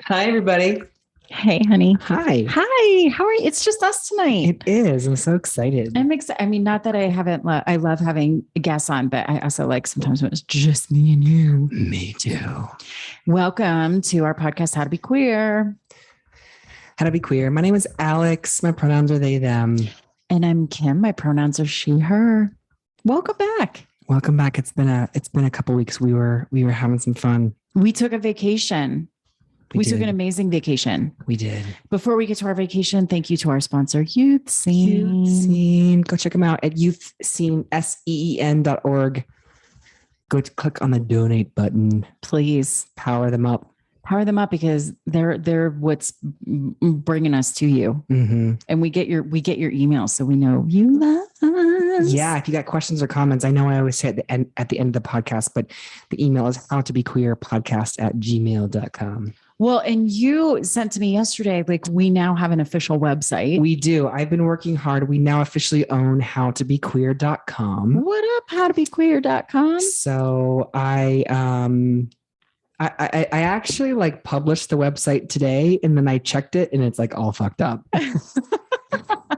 Hi, everybody. Hey, honey. Hi. Hi. How are you? It's just us tonight. It is. I'm so excited. I'm excited. I mean, not that I haven't, I love having guests on, but I also like sometimes when it's just me and you. Me too. Welcome to our podcast, How to Be Queer. How to Be Queer. My name is Alex. My pronouns are they, them. And I'm Kim. My pronouns are she, her. Welcome back. Welcome back. It's been a couple weeks. We were having some fun. We took a vacation. We took an amazing vacation. We did. Before we get to our vacation, thank you to our sponsor, YouthSeen. YouthSeen. Go check them out at YouthSeen, SEEN.org. Go click on the donate button. Please. Power them up. Power them up because they're what's bringing us to you. Mm-hmm. And we get your emails, so we know you love us. Yeah, if you got questions or comments, I know I always say at the end of the podcast, but the email is howtobequeerpodcast@gmail.com. Well, and you sent to me yesterday, like we now have an official website. We do. I've been working hard. We now officially own howtobequeer.com. What up, howtobequeer.com? So I actually like published the website today, and then I checked it and it's like all fucked up.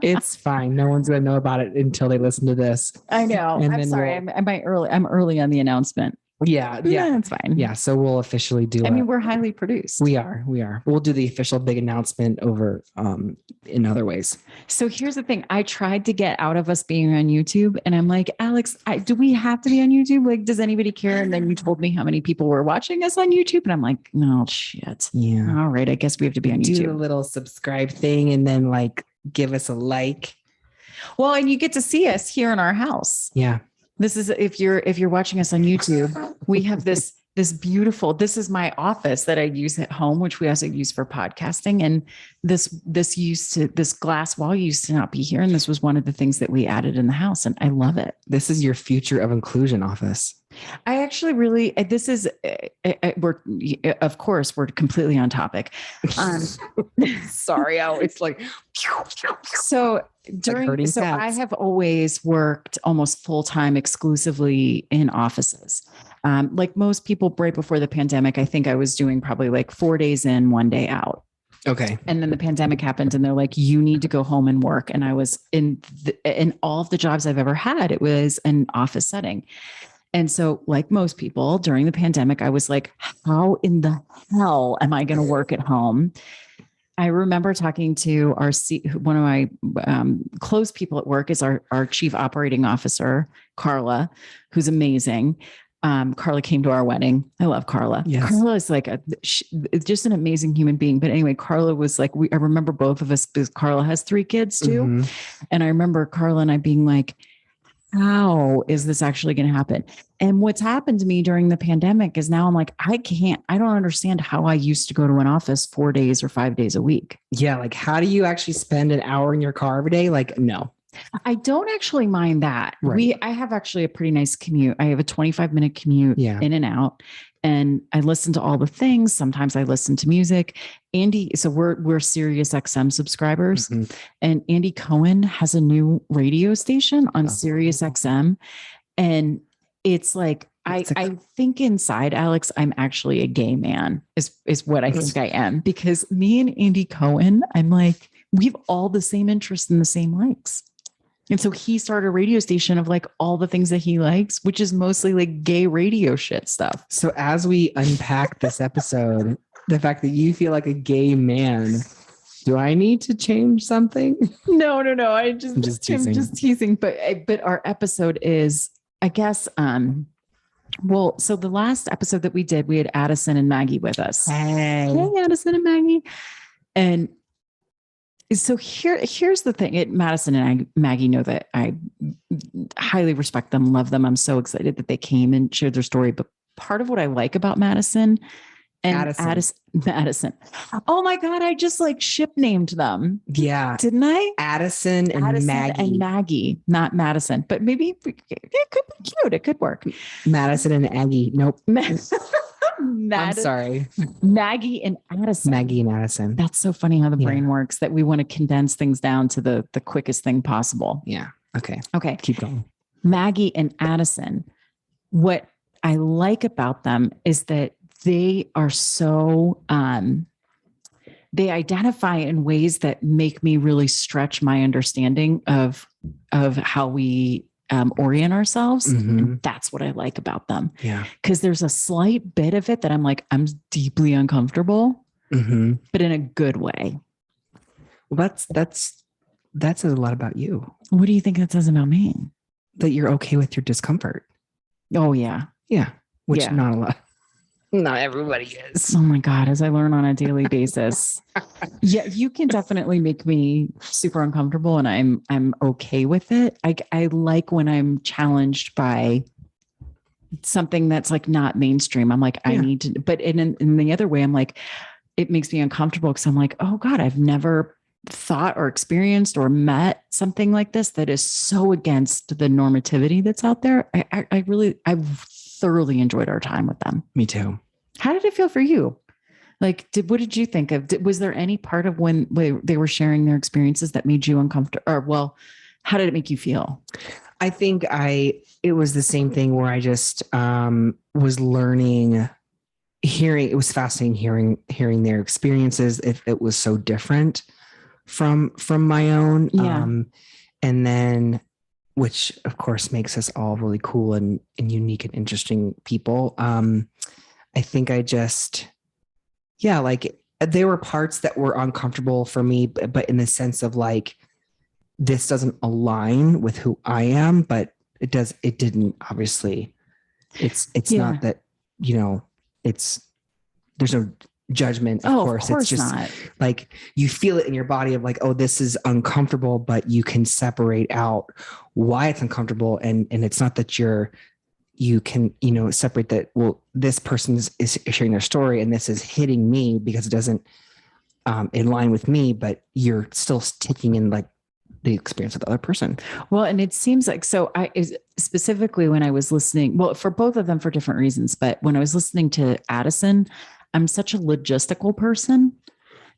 It's fine. No one's going to know about it until they listen to this. I know. I'm sorry. I'm early on the announcement. Yeah. It's fine. Yeah. So we'll officially do. We're highly produced. We are. We'll do the official big announcement over in other ways. So here's the thing. I tried to get out of us being on YouTube, and I'm like, Alex, do we have to be on YouTube? Like, does anybody care? And then you told me how many people were watching us on YouTube, and I'm like, no shit. Yeah. All right. I guess we have to be on YouTube. Do a little subscribe thing, and then like give us a like. Well, and you get to see us here in our house. Yeah. This is if you're watching us on YouTube, we have this beautiful, this is my office that I use at home, which we also use for podcasting. And this glass wall used to not be here. And this was one of the things that we added in the house. And I love it. This is your future of inclusion office. I actually really, this is, of course, we're completely on topic. Sorry, it's like, so I have always worked almost full-time exclusively in offices. Like most people right before the pandemic, I think I was doing probably like 4 days in, 1 day out. Okay. And then the pandemic happened and they're like, you need to go home and work. And I was in all of the jobs I've ever had, it was an office setting. And so like most people during the pandemic, I was like, how in the hell am I going to work at home? I remember talking to one of my close people at work is our chief operating officer, Carla, who's amazing. Carla came to our wedding. I love Carla. Yes. Carla is like just an amazing human being. But anyway, Carla was like, I remember both of us because Carla has 3 kids too. Mm-hmm. And I remember Carla and I being like, how is this actually going to happen? And what's happened to me during the pandemic is now I'm like, I don't understand how I used to go to an office 4 days or 5 days a week. Yeah. Like, how do you actually spend an hour in your car every day? Like, no. I don't actually mind that. Right. I have actually a pretty nice commute. I have a 25-minute commute in and out. And I listen to all the things. Sometimes I listen to music. Andy, so we're Sirius XM subscribers. Mm-hmm. And Andy Cohen has a new radio station on Sirius XM. And it's like, I think inside, Alex, I'm actually a gay man is what I think I am. Because me and Andy Cohen, I'm like, we have all the same interests and the same likes. And so he started a radio station of like all the things that he likes, which is mostly like gay radio shit stuff. So as we unpack this episode, the fact that you feel like a gay man, do I need to change something? No. I'm just teasing. But our episode is, I guess, so the last episode that we did, we had Addison and Maggie with us. Hey, Addison and Maggie. And so here's the thing. Madison and Maggie know that I highly respect them, love them. I'm so excited that they came and shared their story. But part of what I like about Madison and Madison. Oh my God, I just like ship named them. Yeah. Didn't I? Addison and Maggie, not Madison. But maybe it could be cute. It could work. Madison and Aggie. Nope. I'm sorry. Maggie and Addison. That's so funny how the brain works, that we want to condense things down to the quickest thing possible. Yeah. Okay. Keep going. Maggie and Addison. What I like about them is that they are so they identify in ways that make me really stretch my understanding of how we orient ourselves. And that's what I like about them. Yeah. Because there's a slight bit of it that I'm like, I'm deeply uncomfortable, but in a good way. Well, that says a lot about you. What do you think that says about me? That you're okay with your discomfort. Oh, yeah. Yeah. Which not everybody is. Oh my God. As I learn on a daily basis. Yeah. You can definitely make me super uncomfortable and I'm okay with it. I like when I'm challenged by something that's like not mainstream. I'm like, I need to, but in the other way, I'm like, it makes me uncomfortable because I'm like, oh God, I've never thought or experienced or met something like this that is so against the normativity that's out there. I thoroughly enjoyed our time with them. Me too. How did it feel for you? Like, what did you think of? Was there any part of when they were sharing their experiences that made you uncomfortable? Or, well, how did it make you feel? I think it was the same thing where I just was learning, hearing. It was fascinating hearing their experiences. If it was so different from my own, and then, which of course makes us all really cool and unique and interesting people. I think I just, like there were parts that were uncomfortable for me, but in the sense of like, this doesn't align with who I am, but it didn't obviously. It's not that, there's no judgment. Of course it's just not. Like you feel it in your body of like, oh, this is uncomfortable, but you can separate out why it's uncomfortable. And it's not that you can, separate that. Well, this person is sharing their story and this is hitting me because it doesn't align with me, but you're still taking in like the experience of the other person. Well, and it seems like, so specifically when I was listening, well, for both of them for different reasons, but when I was listening to Addison, I'm such a logistical person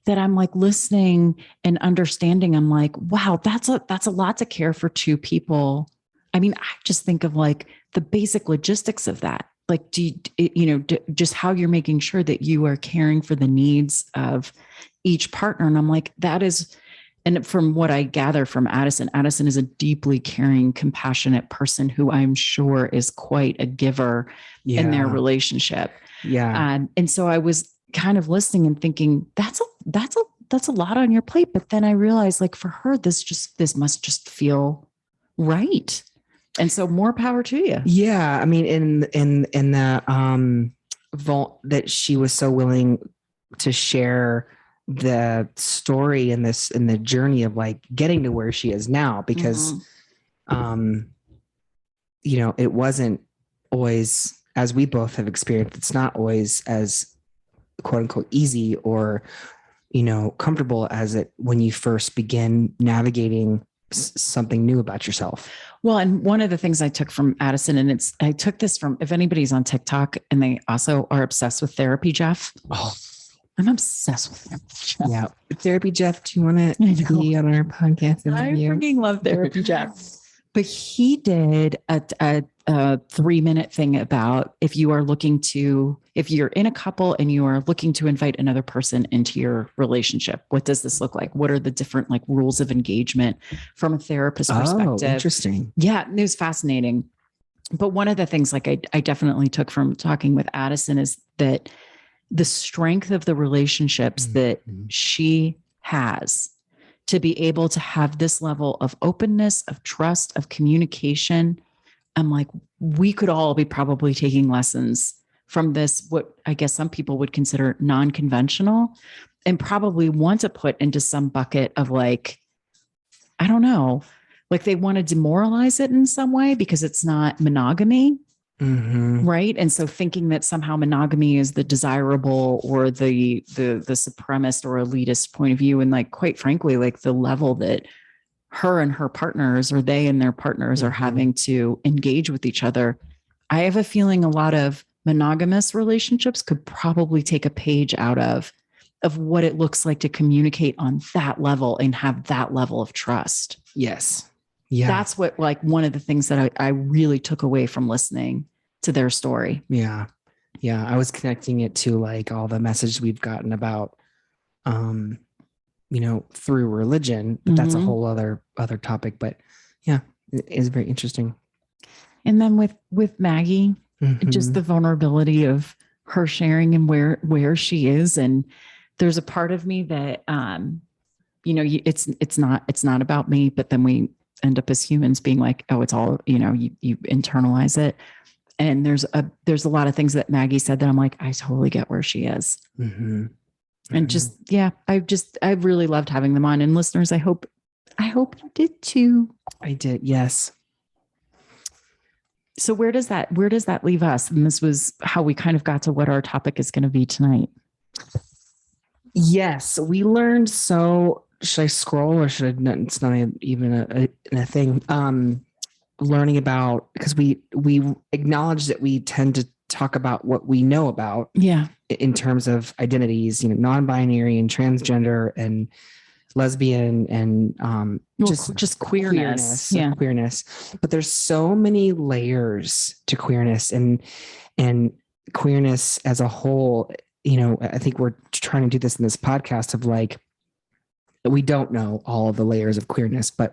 that I'm like listening and understanding. I'm like, wow, that's a lot to care for two people. I mean, I just think of like the basic logistics of that. Like, just how you're making sure that you are caring for the needs of each partner. And I'm like, that is, and from what I gather from Addison is a deeply caring, compassionate person who I'm sure is quite a giver in their relationship. Yeah. And so I was kind of listening and thinking, that's a lot on your plate. But then I realized, like, for her, this must just feel right. And so more power to you. Yeah. I mean, in that vault that she was so willing to share the story in the journey of like getting to where she is now, because it wasn't always, as we both have experienced, it's not always as quote unquote easy or comfortable as it when you first begin navigating something new about yourself. Well, and one of the things I took from Addison, and I took this from, if anybody's on TikTok and they also are obsessed with Therapy Jeff. Oh, I'm obsessed with Therapy Jeff. Yeah. Therapy Jeff, do you want to be on our podcast? I freaking love Therapy Jeff. But he did a 3-minute thing about if you're in a couple and you are looking to invite another person into your relationship, what does this look like? What are the different like rules of engagement from a therapist perspective? Interesting. Yeah, it was fascinating. But one of the things like I definitely took from talking with Addison is that the strength of the relationships that she has to be able to have this level of openness, of trust, of communication. I'm like, we could all be probably taking lessons from this, what I guess some people would consider non-conventional, and probably want to put into some bucket of like, I don't know, like they want to demoralize it in some way because it's not monogamy. Right. And so thinking that somehow monogamy is the desirable or the supremacist or elitist point of view. And like, quite frankly, like the level that her and her partners or they and their partners are having to engage with each other. I have a feeling a lot of monogamous relationships could probably take a page out of what it looks like to communicate on that level and have that level of trust. Yes. Yeah. That's what, like, one of the things that I really took away from listening to their story. Yeah. Yeah. I was connecting it to like all the messages we've gotten about through religion, but that's a whole other topic. But yeah, it is very interesting. And then with Maggie, just the vulnerability of her sharing and where she is. And there's a part of me that, it's not about me, but then we end up as humans being like, oh, it's all, you internalize it. And there's a lot of things that Maggie said that I'm like, I totally get where she is. And just, yeah, I've really loved having them on. And listeners, I hope you did too. I did. Yes. So where does that leave us? And this was how we kind of got to what our topic is going to be tonight. Yes. We learned. So should I scroll or should I? It's not even a thing. Learning about, because we acknowledge that we tend to talk about what we know about. Yeah. In terms of identities, non-binary and transgender and lesbian and just queerness. Yeah. Queerness. But there's so many layers to queerness and queerness as a whole. I think we're trying to do this in this podcast of like, we don't know all of the layers of queerness, but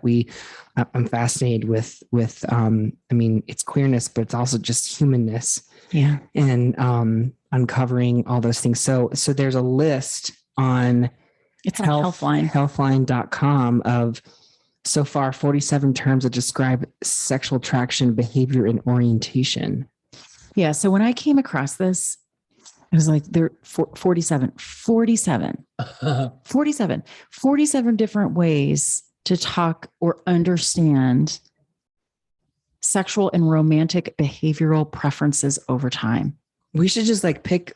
I'm fascinated with it's queerness, but it's also just humanness. Yeah. And uncovering all those things. So there's a list on healthline.com of so far 47 terms that describe sexual attraction, behavior, and orientation. Yeah. So when I came across this, I was like, there 47 different ways to talk or understand sexual and romantic behavioral preferences over time. We should just like pick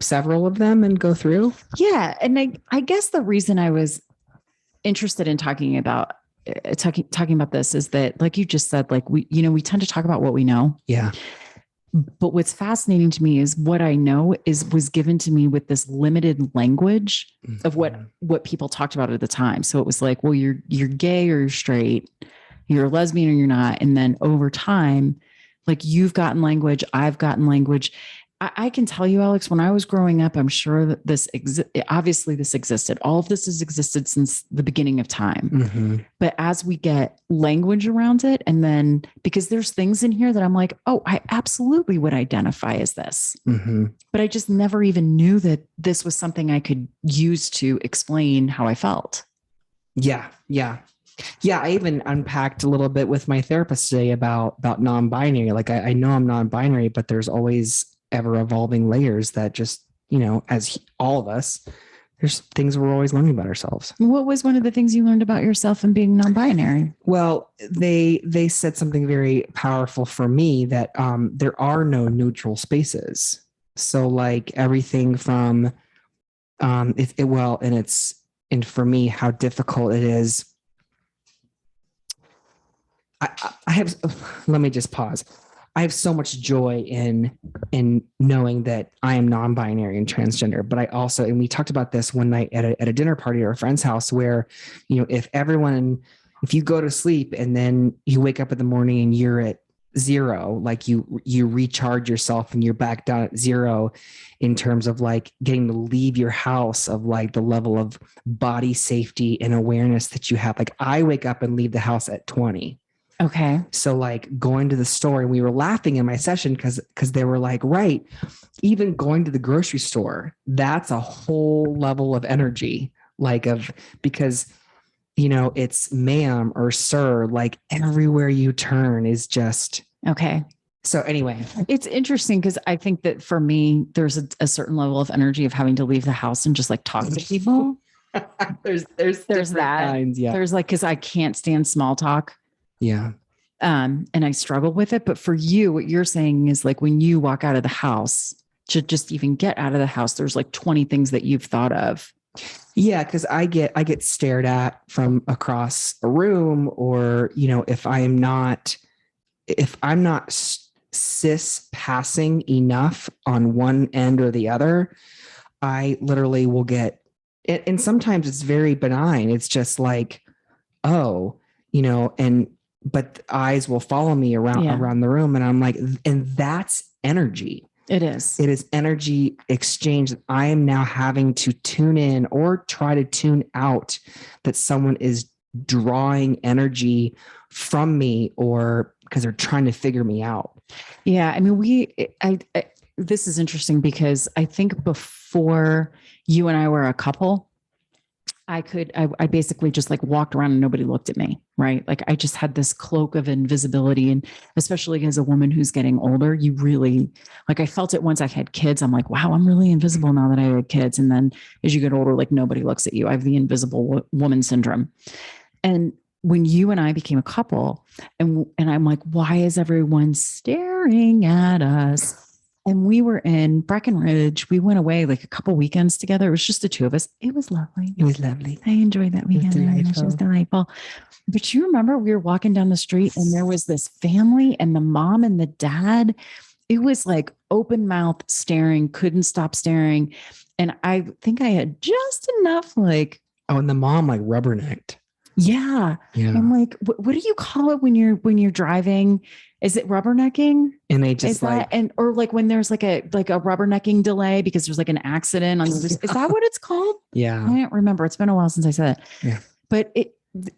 several of them and go through. Yeah. And I guess the reason I was interested in talking about this is that, like you just said, like we tend to talk about what we know. Yeah. But what's fascinating to me is what I know was given to me with this limited language of what people talked about at the time. So it was like, well, you're gay or you're straight, you're a lesbian or you're not. And then over time, like you've gotten language, I've gotten language. I can tell you, Alex, when I was growing up, I'm sure that this existed. All of this has existed since the beginning of time. Mm-hmm. But as we get language around it, and then because there's things in here that I'm like, oh, I absolutely would identify as this. Mm-hmm. But I just never even knew that this was something I could use to explain how I felt. Yeah. Yeah. Yeah. I even unpacked a little bit with my therapist today about non-binary. Like I know I'm non-binary, but there's always ever evolving layers that just, as all of us, there's things we're always learning about ourselves. What was one of the things you learned about yourself and being non-binary? Well, they said something very powerful for me that there are no neutral spaces. So like everything from and for me, how difficult it is. I have, let me just pause. I have so much joy in knowing that I am non-binary and transgender, but I also, and we talked about this one night at a dinner party at a friend's house where, if you go to sleep and then you wake up in the morning and you're at zero, like you recharge yourself and you're back down at zero in terms of like getting to leave your house, of like the level of body safety and awareness that you have. Like I wake up and leave the house at 20. Okay. So like going to the store, and we were laughing in my session because they were like, right, even going to the grocery store, that's a whole level of energy, because, it's ma'am or sir, like everywhere you turn is just. Okay. So anyway, it's interesting because I think that for me, there's a certain level of energy of having to leave the house and just like talk to people. there's that. Kinds, yeah. There's like, because I can't stand small talk. Yeah. And I struggle with it. But for you, what you're saying is like when you walk out of the house, to just even get out of the house, there's like 20 things that you've thought of. Yeah. Cause I get stared at from across a room, or, if I'm not cis passing enough on one end or the other, I literally will get, and sometimes it's very benign. It's just like, oh, but eyes will follow me around the room. And I'm like, and that's energy. It is. It is energy exchange. I am now having to tune in or try to tune out that someone is drawing energy from me, or because they're trying to figure me out. Yeah. I mean, this is interesting because I think before you and I were a couple, I basically just like walked around and nobody looked at me, right? Like I just had this cloak of invisibility. And especially as a woman who's getting older, you really, like I felt it once I had kids. I'm like, wow, I'm really invisible now that I had kids. And then as you get older, like nobody looks at you. I have the invisible woman syndrome. And when you and I became a couple and I'm like, why is everyone staring at us? And we were in Breckenridge. We went away like a couple weekends together. It was just the two of us. It was lovely. It was lovely. I enjoyed that weekend. It was delightful. But you remember we were walking down the street and there was this family and the mom and the dad. It was like open mouth staring, couldn't stop staring. And I think I had just enough like. Oh, and the mom like rubbernecked. Yeah. I'm like, what do you call it when you're driving? Is it rubbernecking? And they just or like when there's like a rubbernecking delay because there's like an accident on is that what it's called? Yeah. I can't remember. It's been a while since I said it. Yeah. But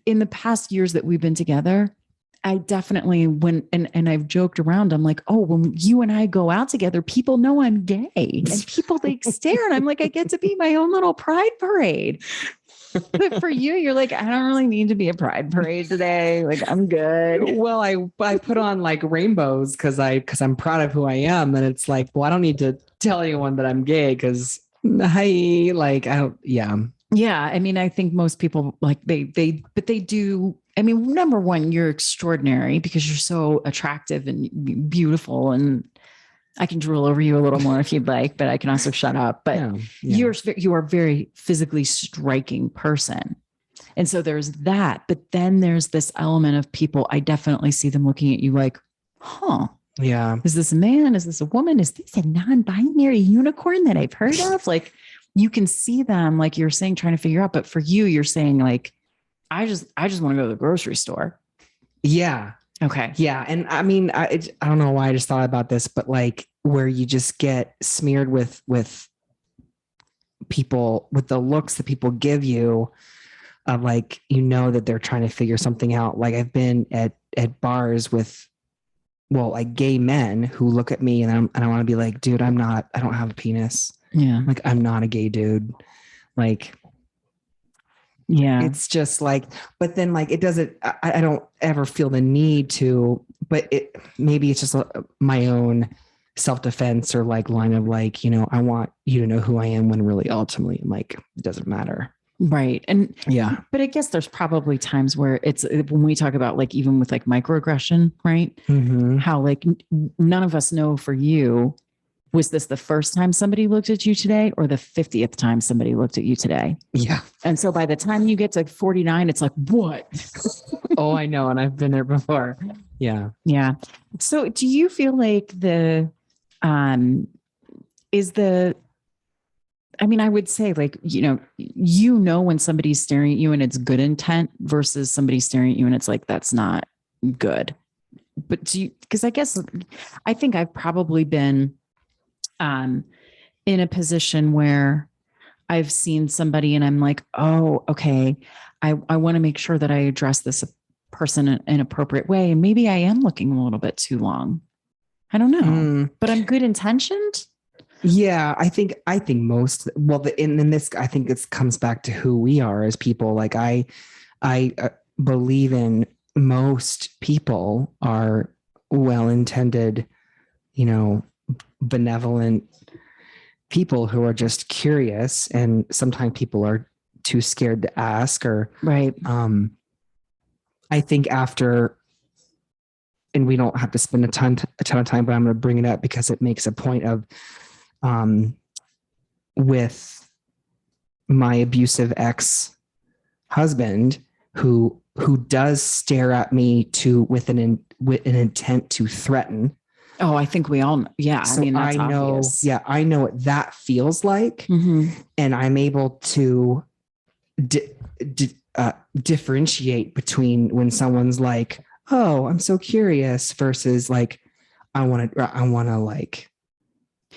in the past years that we've been together, I definitely and I've joked around. I'm like, oh, when you and I go out together, people know I'm gay and people like stare and I'm like, I get to be my own little pride parade. But for you, you're like, I don't really need to be a pride parade today. Like, I'm good. Well, I put on like rainbows because I'm proud of who I am. And it's like, well, I don't need to tell anyone that I'm gay because I don't. Yeah. Yeah. I mean, I think most people like they do. I mean, number one, you're extraordinary because you're so attractive and beautiful, and I can drool over you a little more if you'd like, but I can also shut up. But you are a very physically striking person. And so there's that. But then there's this element of people, I definitely see them looking at you like, huh. Yeah. Is this a man? Is this a woman? Is this a non-binary unicorn that I've heard of? Like you can see them, like you're saying, trying to figure out. But for you, you're saying like, I just want to go to the grocery store. Yeah. Okay. Yeah. And I mean, I don't know why I just thought about this, but like where you just get smeared with people, with the looks that people give you of like, that they're trying to figure something out. Like I've been at bars with, like gay men who look at me and I want to be like, dude, I don't have a penis. Yeah. Like I'm not a gay dude. Like, yeah, it's just like, but then like, it doesn't, I don't ever feel the need to, but maybe it's just my own self-defense or like line of like, I want you to know who I am when really ultimately like, it doesn't matter. Right. And yeah, but I guess there's probably times where it's when we talk about like, even with like microaggression, right? Mm-hmm. How like none of us know for you, was this the first time somebody looked at you today or the 50th time somebody looked at you today? Yeah. And so by the time you get to 49, it's like, what? Oh, I know. And I've been there before. Yeah. Yeah. So do you feel like I would say like, when somebody's staring at you and it's good intent versus somebody staring at you and it's like, that's not good. But because I think I've probably been in a position where I've seen somebody and I'm like, oh, okay, I want to make sure that I address this person in an appropriate way. And maybe I am looking a little bit too long. I don't know, but I'm good intentioned. Yeah, I think most, in this, I think it comes back to who we are as people. Like I believe in most people are well-intended, benevolent people who are just curious. And sometimes people are too scared to ask right. I think after, and we don't have to spend a ton of time, but I'm going to bring it up because it makes a point of, with my abusive ex-husband who does stare at me with an intent to threaten. Oh, I think we all know. Yeah. So that's obvious. Yeah. I know what that feels like. Mm-hmm. And I'm able to differentiate between when someone's like, oh, I'm so curious versus like, I want to like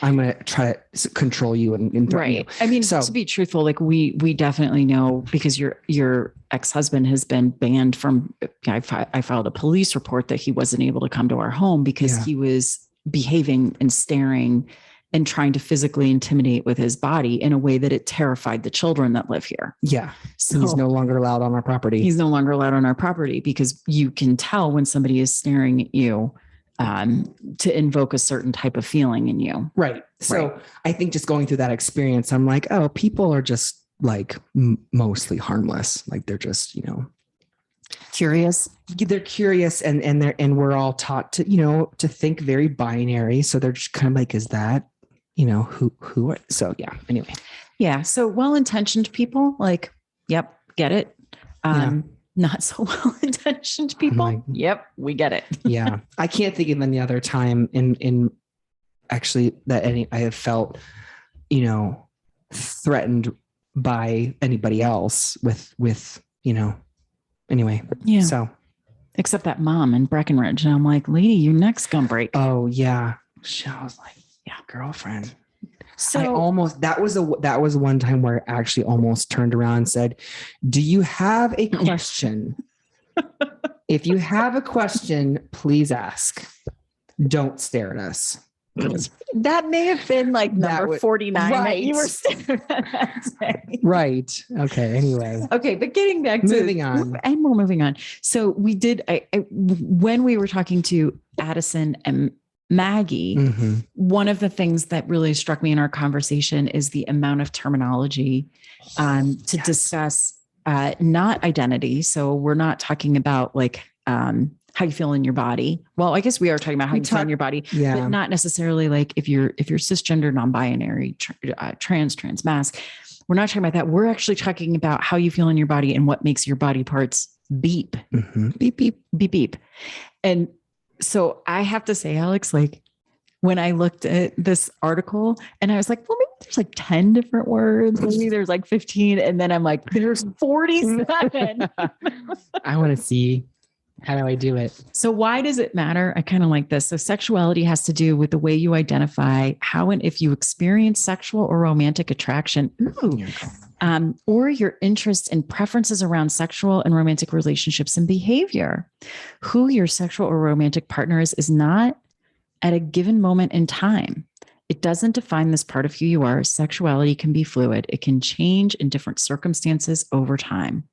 I'm going to try to control you and threaten right. you. I mean, to be truthful, like we definitely know, because your ex-husband has been banned from, I filed a police report that he wasn't able to come to our home because he was behaving and staring and trying to physically intimidate with his body in a way that it terrified the children that live here. Yeah. So he's no longer allowed on our property. He's no longer allowed on our property because you can tell when somebody is staring at you to invoke a certain type of feeling in you. Right. So I think just going through that experience, I'm like, oh, people are just like mostly harmless. Like they're just, curious. They're curious and we're all taught to, to think very binary. So they're just kind of like, is that, who are, so yeah, anyway. Yeah. So well-intentioned people like, yep, get it. Not so well-intentioned people. Yep, we get it. Yeah. I can't think of any other time in actually that I have felt, threatened by anybody else with, anyway. Yeah. So except that mom in Breckenridge. And I'm like, lady, your neck's gonna break. Oh yeah. I was like, yeah, girlfriend. So that was one time where I actually almost turned around and said, do you have a question? If you have a question, please ask. Don't stare at us. That may have been like number 49 right. that you were staring at that day. Right. Okay. Anyway. Okay. But getting back to moving on. And we're moving on. So we did, when we were talking to Addison and Maggie, one of the things that really struck me in our conversation is the amount of terminology to discuss not identity. So we're not talking about like how you feel in your body. Well, I guess we are talking about how you feel in your body, but not necessarily like if you're cisgender, non-binary, trans, mask. We're not talking about that. We're actually talking about how you feel in your body and what makes your body parts beep, beep, beep, beep, beep. And so I have to say, Alex, like when I looked at this article and I was like, well, maybe there's like 10 different words. Maybe there's like 15. And then I'm like, there's 47. I want to see, how do I do it? So why does it matter? I kind of like this. So sexuality has to do with the way you identify how and if you experience sexual or romantic attraction. Or your interests and preferences around sexual and romantic relationships and behavior. Who your sexual or romantic partner is not at a given moment in time. It doesn't define this part of who you are. Sexuality can be fluid. It can change in different circumstances over time.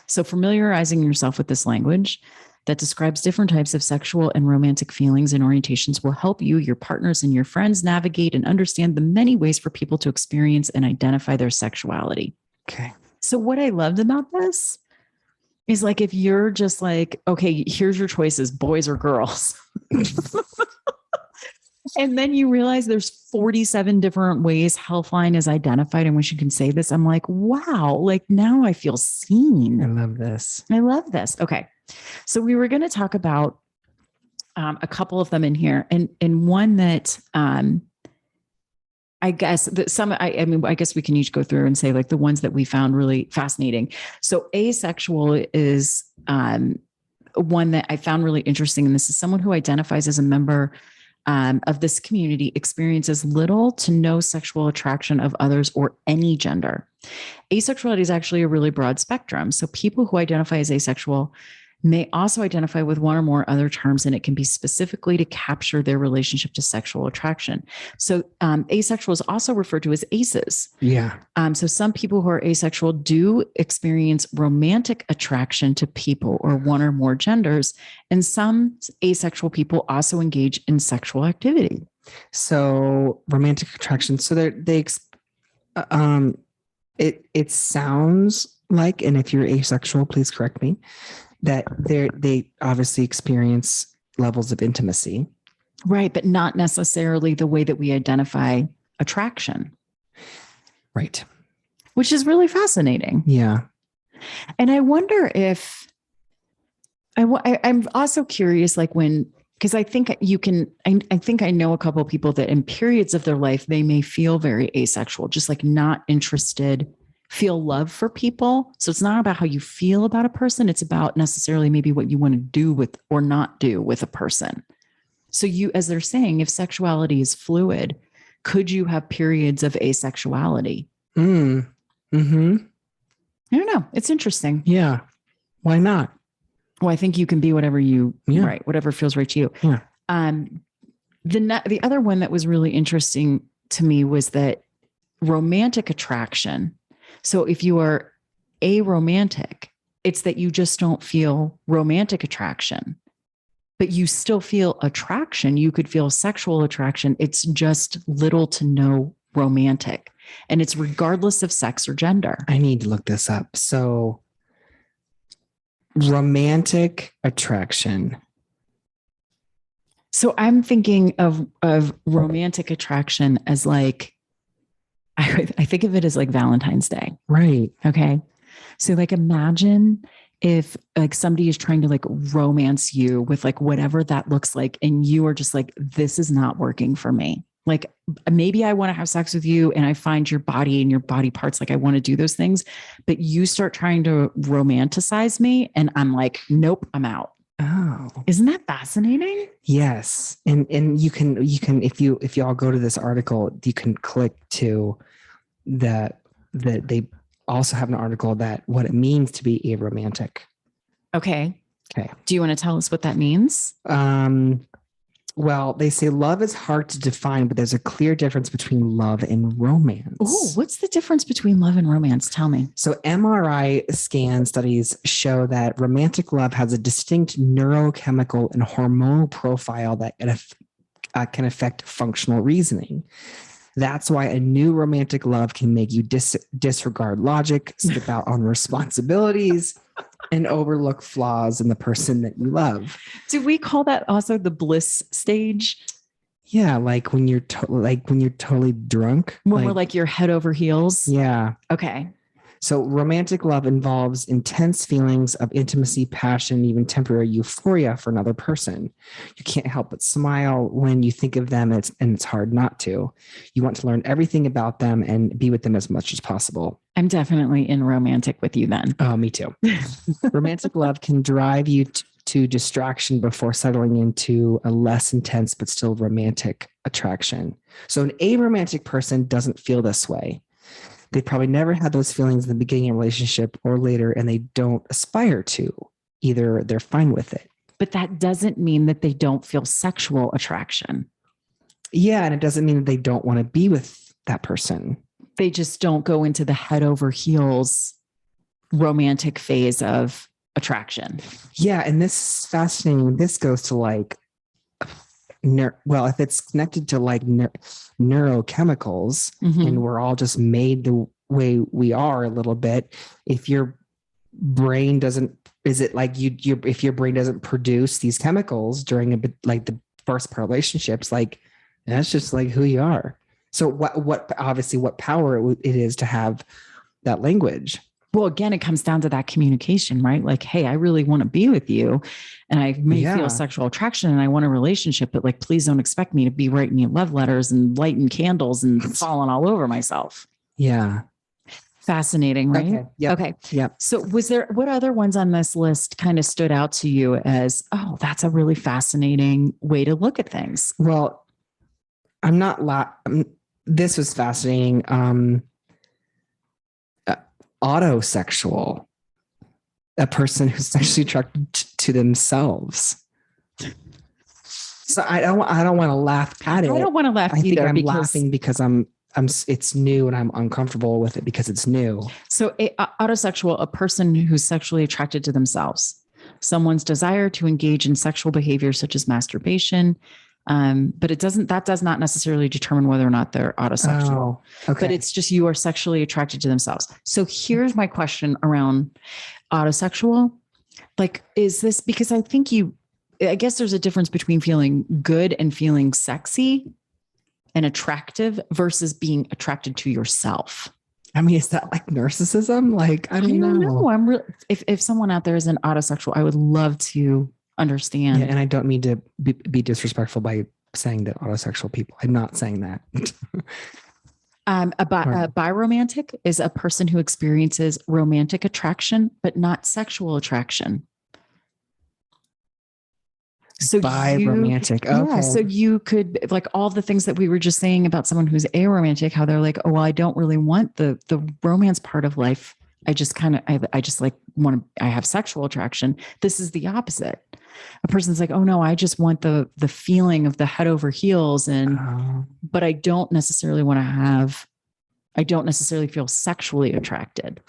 So familiarizing yourself with this language that describes different types of sexual and romantic feelings and orientations will help you, your partners, and your friends navigate and understand the many ways for people to experience and identify their sexuality. Okay. So what I loved about this is like, if you're just like, okay, here's your choices, boys or girls. And then you realize there's 47 different ways Healthline is identified in which you can say this. I'm like, wow, like now I feel seen. I love this. I love this. Okay. So we were going to talk about a couple of them in here, and one that I guess that I guess we can each go through and say like the ones that we found really fascinating. So asexual is one that I found really interesting. And this is someone who identifies as a member of this community, experiences little to no sexual attraction of others or any gender. Asexuality is actually a really broad spectrum. So people who identify as asexual may also identify with one or more other terms, and it can be specifically to capture their relationship to sexual attraction. So asexual is also referred to as aces. Yeah. So some people who are asexual do experience romantic attraction to people or one or more genders, and some asexual people also engage in sexual activity. So romantic attraction. So it sounds like, and if you're asexual, please correct me, that they obviously experience levels of intimacy. Right. But not necessarily the way that we identify attraction. Right. Which is really fascinating. Yeah. And I wonder if I'm also curious, like because I think I think I know a couple of people that in periods of their life, they may feel very asexual, just like not interested, feel love for people. So it's not about how you feel about a person. It's about necessarily maybe what you want to do with or not do with a person. So as they're saying, if sexuality is fluid, could you have periods of asexuality? Mm-hmm. I don't know. It's interesting. Yeah. Why not? Well, I think you can be whatever right, whatever feels right to you. Yeah. The other one that was really interesting to me was that romantic attraction. So if you are aromantic, it's that you just don't feel romantic attraction, but you still feel attraction. You could feel sexual attraction. It's just little to no romantic. And it's regardless of sex or gender. I need to look this up. So romantic attraction. So I'm thinking of romantic attraction as like, I think of it as like Valentine's Day. Right. Okay. So like imagine if like somebody is trying to like romance you with like whatever that looks like, and you are just like, this is not working for me. Like maybe I want to have sex with you and I find your body and your body parts, like I want to do those things, but you start trying to romanticize me and I'm like, nope, I'm out. Oh, isn't that fascinating? Yes. And you can, if you all go to this article, you can click to that they also have an article that what it means to be aromantic. Okay. Okay. Do you want to tell us what that means? Well, they say love is hard to define, but there's a clear difference between love and romance. Oh, what's the difference between love and romance? Tell me. So MRI scan studies show that romantic love has a distinct neurochemical and hormonal profile that can affect functional reasoning. That's why a new romantic love can make you disregard logic, skip out on responsibilities, and overlook flaws in the person that you love. Do we call that also the bliss stage? Yeah, like when you're totally drunk. When we're like you're head over heels. Yeah. Okay. So romantic love involves intense feelings of intimacy, passion, even temporary euphoria for another person. You can't help but smile when you think of them, and it's hard not to. You want to learn everything about them and be with them as much as possible. I'm definitely in romantic with you then. Oh, me too. Romantic love can drive you to distraction before settling into a less intense but still romantic attraction. So an aromantic person doesn't feel this way. They probably never had those feelings in the beginning of a relationship or later, and they don't aspire to. Either they're fine with it. But that doesn't mean that they don't feel sexual attraction. Yeah, and it doesn't mean that they don't want to be with that person. They just don't go into the head over heels romantic phase of attraction. Yeah, and this is fascinating. This goes to like, if it's connected to like neurochemicals, and we're all just made the way we are a little bit. If your brain doesn't, is it like if your brain doesn't produce these chemicals during the first part of relationships, like that's just like who you are. So what power it is to have that language. Well, again, it comes down to that communication, right? Like, hey, I really want to be with you and I may feel sexual attraction and I want a relationship, but like, please don't expect me to be writing you love letters and lighting candles and falling all over myself. Yeah. Fascinating, right? Okay. Yep. Okay. Yep. So what other ones on this list kind of stood out to you as, oh, that's a really fascinating way to look at things? Well, this was fascinating. Autosexual, a person who's sexually attracted to themselves. So I don't want to laugh at it. I don't want to laugh either. I'm laughing because it's new and I'm uncomfortable with it because it's new. So autosexual, a person who's sexually attracted to themselves, someone's desire to engage in sexual behavior such as masturbation. But that does not necessarily determine whether or not they're autosexual. Oh, okay. But it's just you are sexually attracted to themselves. So here's my question around autosexual. Like, is this because I guess there's a difference between feeling good and feeling sexy and attractive versus being attracted to yourself. I mean, is that like narcissism? Like, I don't know. I'm really, if someone out there is an autosexual, I would love to understand. Yeah, and I don't mean to be disrespectful by saying that autosexual people. I'm not saying that. A biromantic is a person who experiences romantic attraction, but not sexual attraction. So bi-romantic. Okay. Yeah, so you could, like, all the things that we were just saying about someone who's aromantic, how they're like, oh, well, I don't really want the romance part of life. I just like want to, I have sexual attraction. This is the opposite. A person's like, oh no, I just want the feeling of the head over heels. But I don't necessarily feel sexually attracted.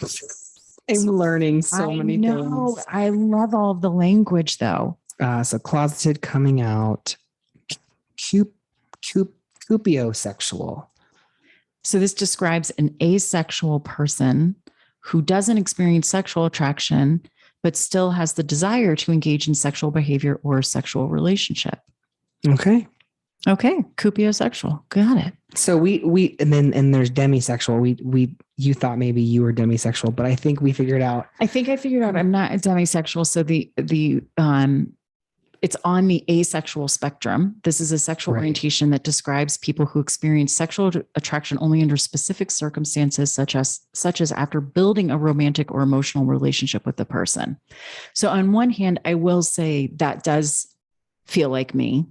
I'm learning so many things. I love all of the language though. So closeted, coming out, Sapiosexual. So this describes an asexual person who doesn't experience sexual attraction, but still has the desire to engage in sexual behavior or sexual relationship. Okay. Sapiosexual. Got it. So we and there's demisexual. You thought maybe you were demisexual, but I think we figured out. I figured out I'm not a demisexual. So it's on the asexual spectrum. This is a sexual orientation that describes people who experience sexual attraction only under specific circumstances, such as after building a romantic or emotional relationship with the person. So on one hand, I will say that does feel like me,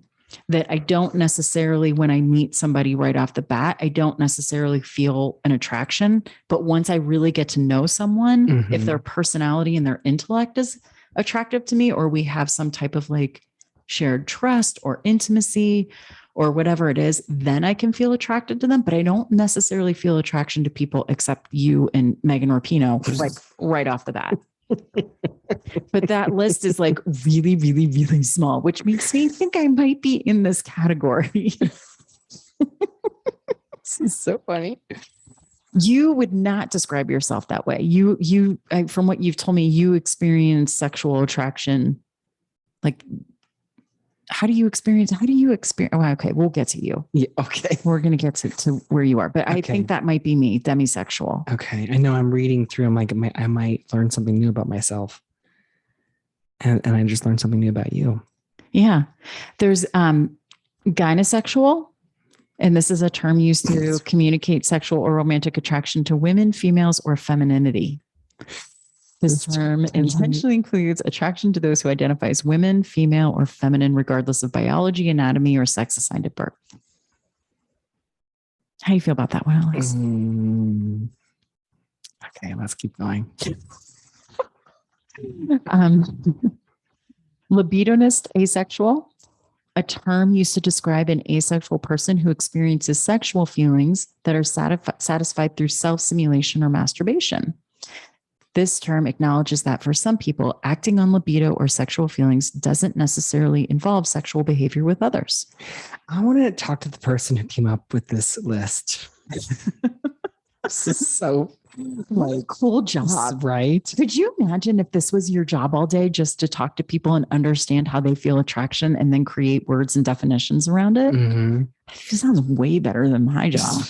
that I don't necessarily, when I meet somebody right off the bat, I don't necessarily feel an attraction. But once I really get to know someone, if their personality and their intellect is attractive to me, or we have some type of like shared trust or intimacy or whatever it is, then I can feel attracted to them. But I don't necessarily feel attraction to people except you and Megan Rapinoe, like right off the bat. But that list is like really, really, really small, which makes me think I might be in this category. This is so funny. You would not describe yourself that way. From what you've told me, you experience sexual attraction. Like, how do you experience? Oh, okay. We'll get to you. Yeah. Okay. We're going to get to where you are, but I think that might be me, demisexual. Okay. I know I'm reading through. I'm like, I might learn something new about myself. And I just learned something new about you. Yeah. There's gynosexual. And this is a term used to communicate sexual or romantic attraction to women, females, or femininity. This term intentionally includes attraction to those who identify as women, female, or feminine, regardless of biology, anatomy, or sex assigned at birth. How do you feel about that one, Alex? Okay, let's keep going. Libidonist asexual. A term used to describe an asexual person who experiences sexual feelings that are satisfied through self-stimulation or masturbation. This term acknowledges that for some people, acting on libido or sexual feelings doesn't necessarily involve sexual behavior with others. I want to talk to the person who came up with this list. This is so cool job, right? Could you imagine if this was your job all day, just to talk to people and understand how they feel attraction and then create words and definitions around it? It sounds way better than my job.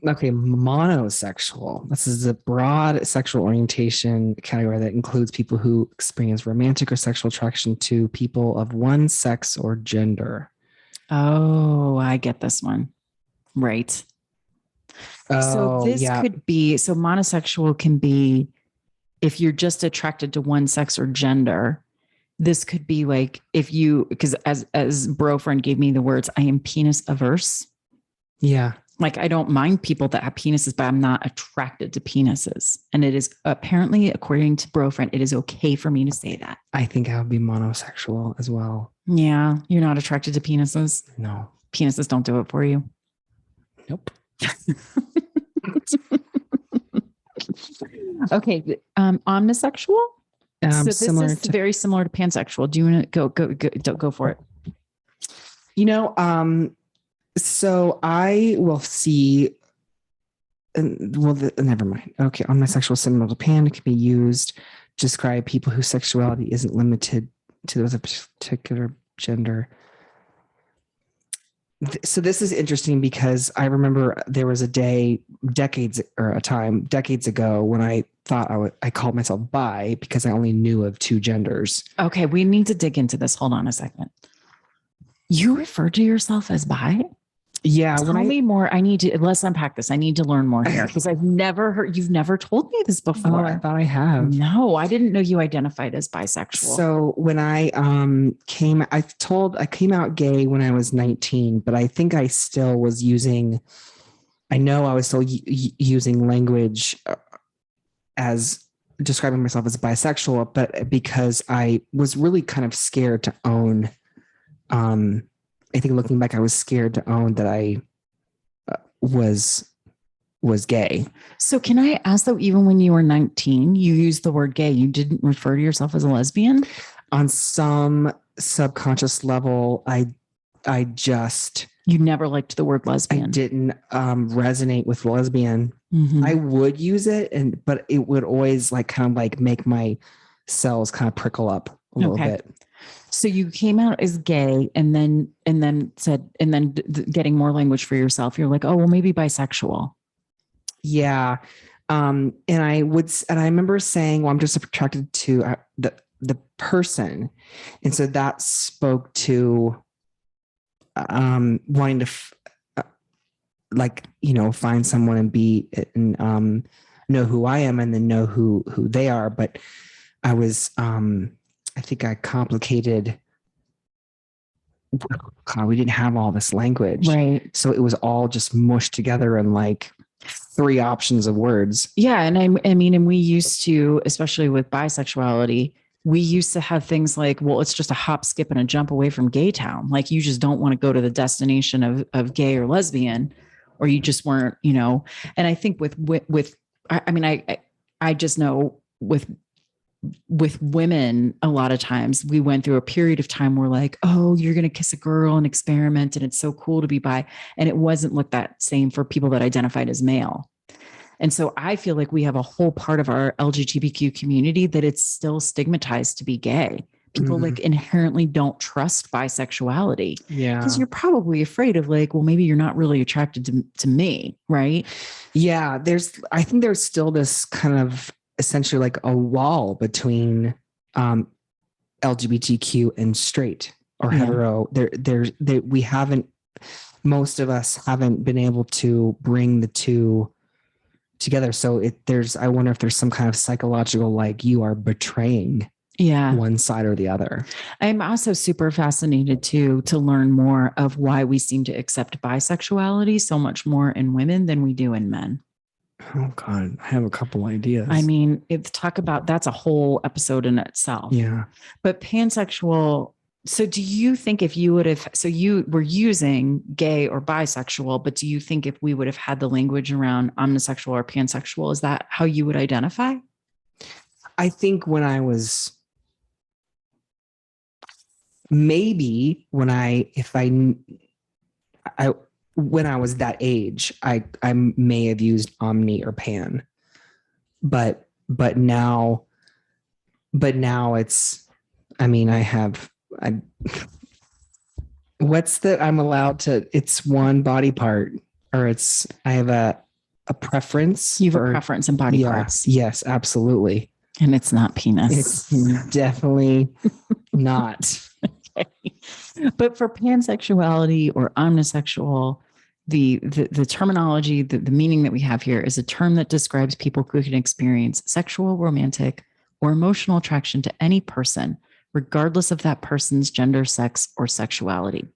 Okay, monosexual. This is a broad sexual orientation category that includes people who experience romantic or sexual attraction to people of one sex or gender. Oh, I get this one. Right. So this could be, so monosexual can be, if you're just attracted to one sex or gender, this could be like, if you, because as bro-friend gave me the words, I am penis averse. Yeah. Like, I don't mind people that have penises, but I'm not attracted to penises. And it is apparently, according to bro-friend, it is okay for me to say that. I think I would be monosexual as well. Yeah. You're not attracted to penises? No. Penises don't do it for you? Nope. Okay. Omnisexual. So this is very similar to pansexual. Do you want to go for it? So I will see. Never mind. Okay, omnisexual similar to pan. It can be used to describe people whose sexuality isn't limited to those of a particular gender. So this is interesting because I remember there was a day, decades ago, when I thought I called myself bi because I only knew of two genders. Okay, we need to dig into this. Hold on a second. You refer to yourself as bi? Yeah. Tell me more. Let's unpack this. I need to learn more here because you've never told me this before. Oh, I thought I have. No, I didn't know you identified as bisexual. So when I came out gay when I was 19, but I think I still was using language as describing myself as bisexual, but because I was really kind of scared to own, I think looking back, I was scared to own that I was gay. So can I ask though, even when you were 19, you used the word gay, you didn't refer to yourself as a lesbian? On some subconscious level, you never liked the word lesbian. I didn't resonate with lesbian. Mm-hmm. I would use it, but it would always make my cells kind of prickle up a little bit. So you came out as gay and then getting more language for yourself. You're like, oh, well, maybe bisexual. Yeah. And I remember saying, well, I'm just attracted to the person. And so that spoke to wanting to find someone and be and know who I am and then know who they are. But I was I think I complicated. God, we didn't have all this language, right? So it was all just mushed together in like 3 options of words. Yeah, and I mean, and we used to, especially with bisexuality, we used to have things like, well, it's just a hop, skip, and a jump away from gay town. Like you just don't want to go to the destination of gay or lesbian, or you just weren't, And I think I just know with women, a lot of times we went through a period of time where like, oh, you're going to kiss a girl and experiment and it's so cool to be bi. And it wasn't looked that same for people that identified as male. And so I feel like we have a whole part of our LGBTQ community that it's still stigmatized to be gay. People like inherently don't trust bisexuality. Yeah. Because you're probably afraid of like, well, maybe you're not really attracted to me. Right. Yeah. I think there's still this kind of essentially like a wall between LGBTQ and straight or hetero. Most of us haven't been able to bring the two together. So I wonder if there's some kind of psychological, like you are betraying one side or the other. I'm also super fascinated to learn more of why we seem to accept bisexuality so much more in women than we do in men. Oh God, I have a couple ideas. I mean, that's a whole episode in itself. Yeah. But pansexual. So do you think if you were using gay or bisexual, but do you think if we would have had the language around omnisexual or pansexual, is that how you would identify? I think when I was when I was that age, I may have used omni or pan, but now it's, I'm allowed to, it's one body part, or I have a preference. You have a preference in body parts. Yes, absolutely. And it's not penis. It's definitely not. Okay. But for pansexuality or omnisexual, the terminology, the meaning that we have here is a term that describes people who can experience sexual, romantic, or emotional attraction to any person, regardless of that person's gender, sex, or sexuality.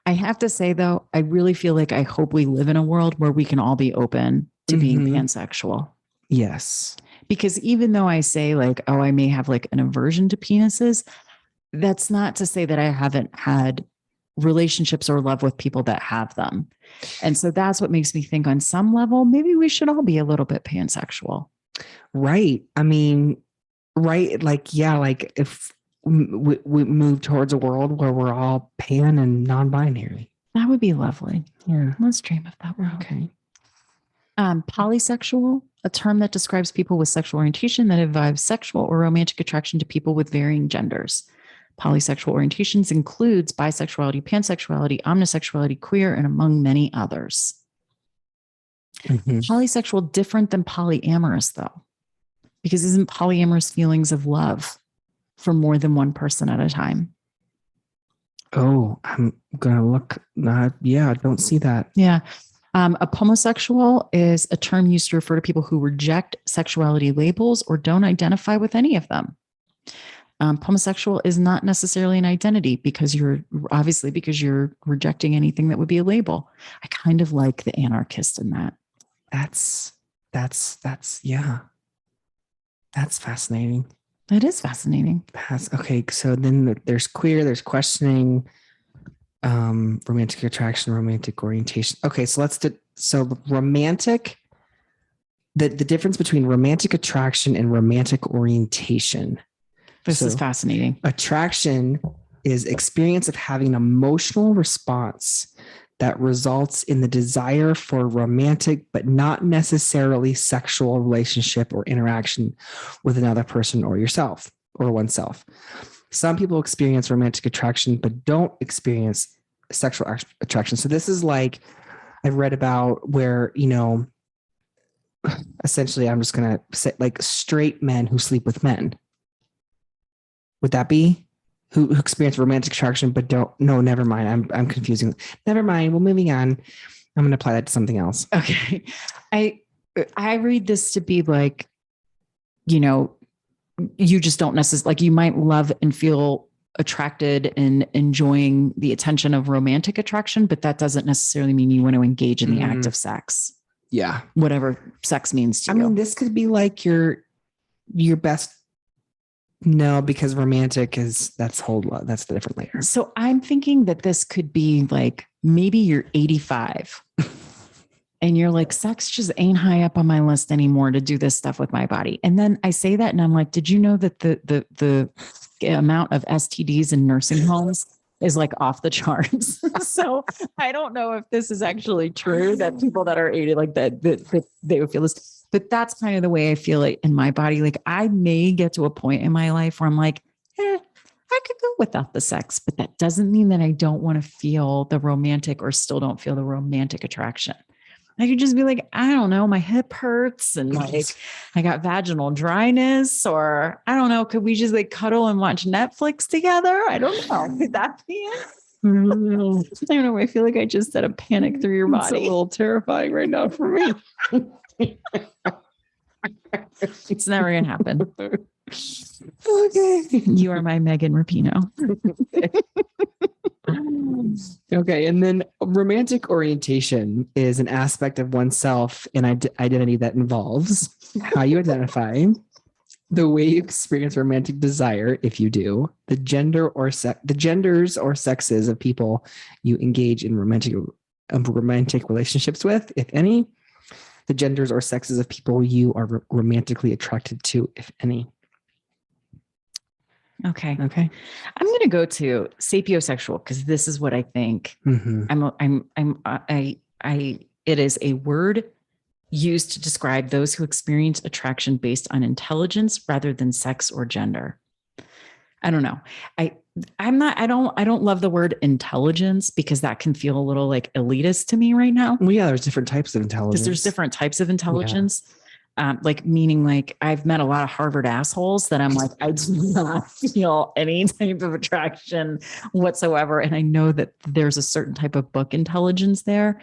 I have to say, though, I really feel like I hope we live in a world where we can all be open to being pansexual. Yes. Because even though I say like, oh, I may have like an aversion to penises, that's not to say that I haven't had relationships or love with people that have them. And so that's what makes me think on some level, maybe we should all be a little bit pansexual. Right. I mean, right. Like, yeah, like if we move towards a world where we're all pan and non-binary. That would be lovely. Yeah. Let's dream of that world. Okay. Polysexual, a term that describes people with sexual orientation that involves sexual or romantic attraction to people with varying genders. Polysexual orientations includes bisexuality, pansexuality, omnisexuality, queer, and among many others. Polysexual different than polyamorous, though, because isn't polyamorous feelings of love for more than one person at a time? Oh, I'm going to look. Yeah, I don't see that. Yeah. A homosexual is a term used to refer to people who reject sexuality labels or don't identify with any of them. Homosexual is not necessarily an identity because you're rejecting anything that would be a label. I kind of like the anarchist in that. That's yeah. That's fascinating. That is fascinating. Okay, so then there's queer, there's questioning, romantic attraction, romantic orientation. Okay, so romantic. The difference between romantic attraction and romantic orientation. This is fascinating. Attraction is experience of having an emotional response that results in the desire for romantic, but not necessarily sexual relationship or interaction with another person or yourself or oneself. Some people experience romantic attraction, but don't experience sexual attraction. So this is like I've read about where, essentially I'm just going to say like straight men who sleep with men. Would that be who experience romantic attraction, but don't? No, never mind. I'm confusing. Never mind. Well, moving on. I'm going to apply that to something else. Okay. I read this to be like, you just don't necessarily like, you might love and feel attracted and enjoying the attention of romantic attraction, but that doesn't necessarily mean you want to engage in the act of sex. Yeah. Whatever sex means to you. I mean, this could be like your best. No, because romantic that's the different layer. So I'm thinking that this could be like, maybe you're 85 and you're like, sex just ain't high up on my list anymore to do this stuff with my body. And then I say that and I'm like, did you know that the amount of STDs in nursing homes is like off the charts? So I don't know if this is actually true that people that are 80 like that they would feel this. But that's kind of the way I feel it in my body. Like I may get to a point in my life where I'm like, I could go without the sex, but that doesn't mean that I don't want to feel the romantic or still don't feel the romantic attraction. I could just be like, I don't know, my hip hurts and like I got vaginal dryness, or I don't know, could we just like cuddle and watch Netflix together? I don't know. Could that be it? I don't know. I feel like I just said a panic through your body. It's a little terrifying right now for me. It's never going to happen. Okay. You are my Megan Rapinoe. Okay. And then romantic orientation is an aspect of oneself and identity that involves how you identify, the way you experience romantic desire, if you do, the genders or sexes of people you engage in romantic relationships with, if any, the genders or sexes of people you are romantically attracted to, if any. Okay. I'm going to go to sapiosexual because this is what I think. It is a word used to describe those who experience attraction based on intelligence rather than sex or gender. I don't know. I don't love the word intelligence because that can feel a little like elitist to me right now. Well, yeah, there's different types of intelligence. Because there's different types of intelligence. Yeah. Meaning like I've met a lot of Harvard assholes that I'm like, I do not feel any type of attraction whatsoever. And I know that there's a certain type of book intelligence there.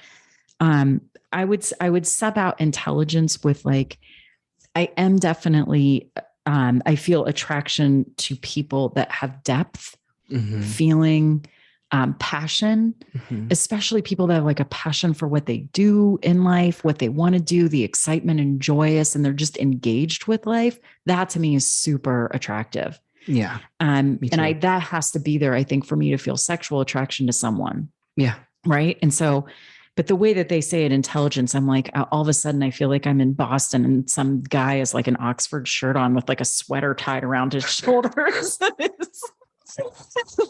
I would sub out intelligence with like, I am definitely, I feel attraction to people that have depth, feeling, passion, especially people that have like a passion for what they do in life, what they want to do, the excitement and joyous, and they're just engaged with life. That to me is super attractive. Yeah. That has to be there, I think, for me to feel sexual attraction to someone. Yeah. Right. And so, but the way that they say it, intelligence, I'm like, all of a sudden I feel like I'm in Boston and some guy has like an Oxford shirt on with like a sweater tied around his shoulders.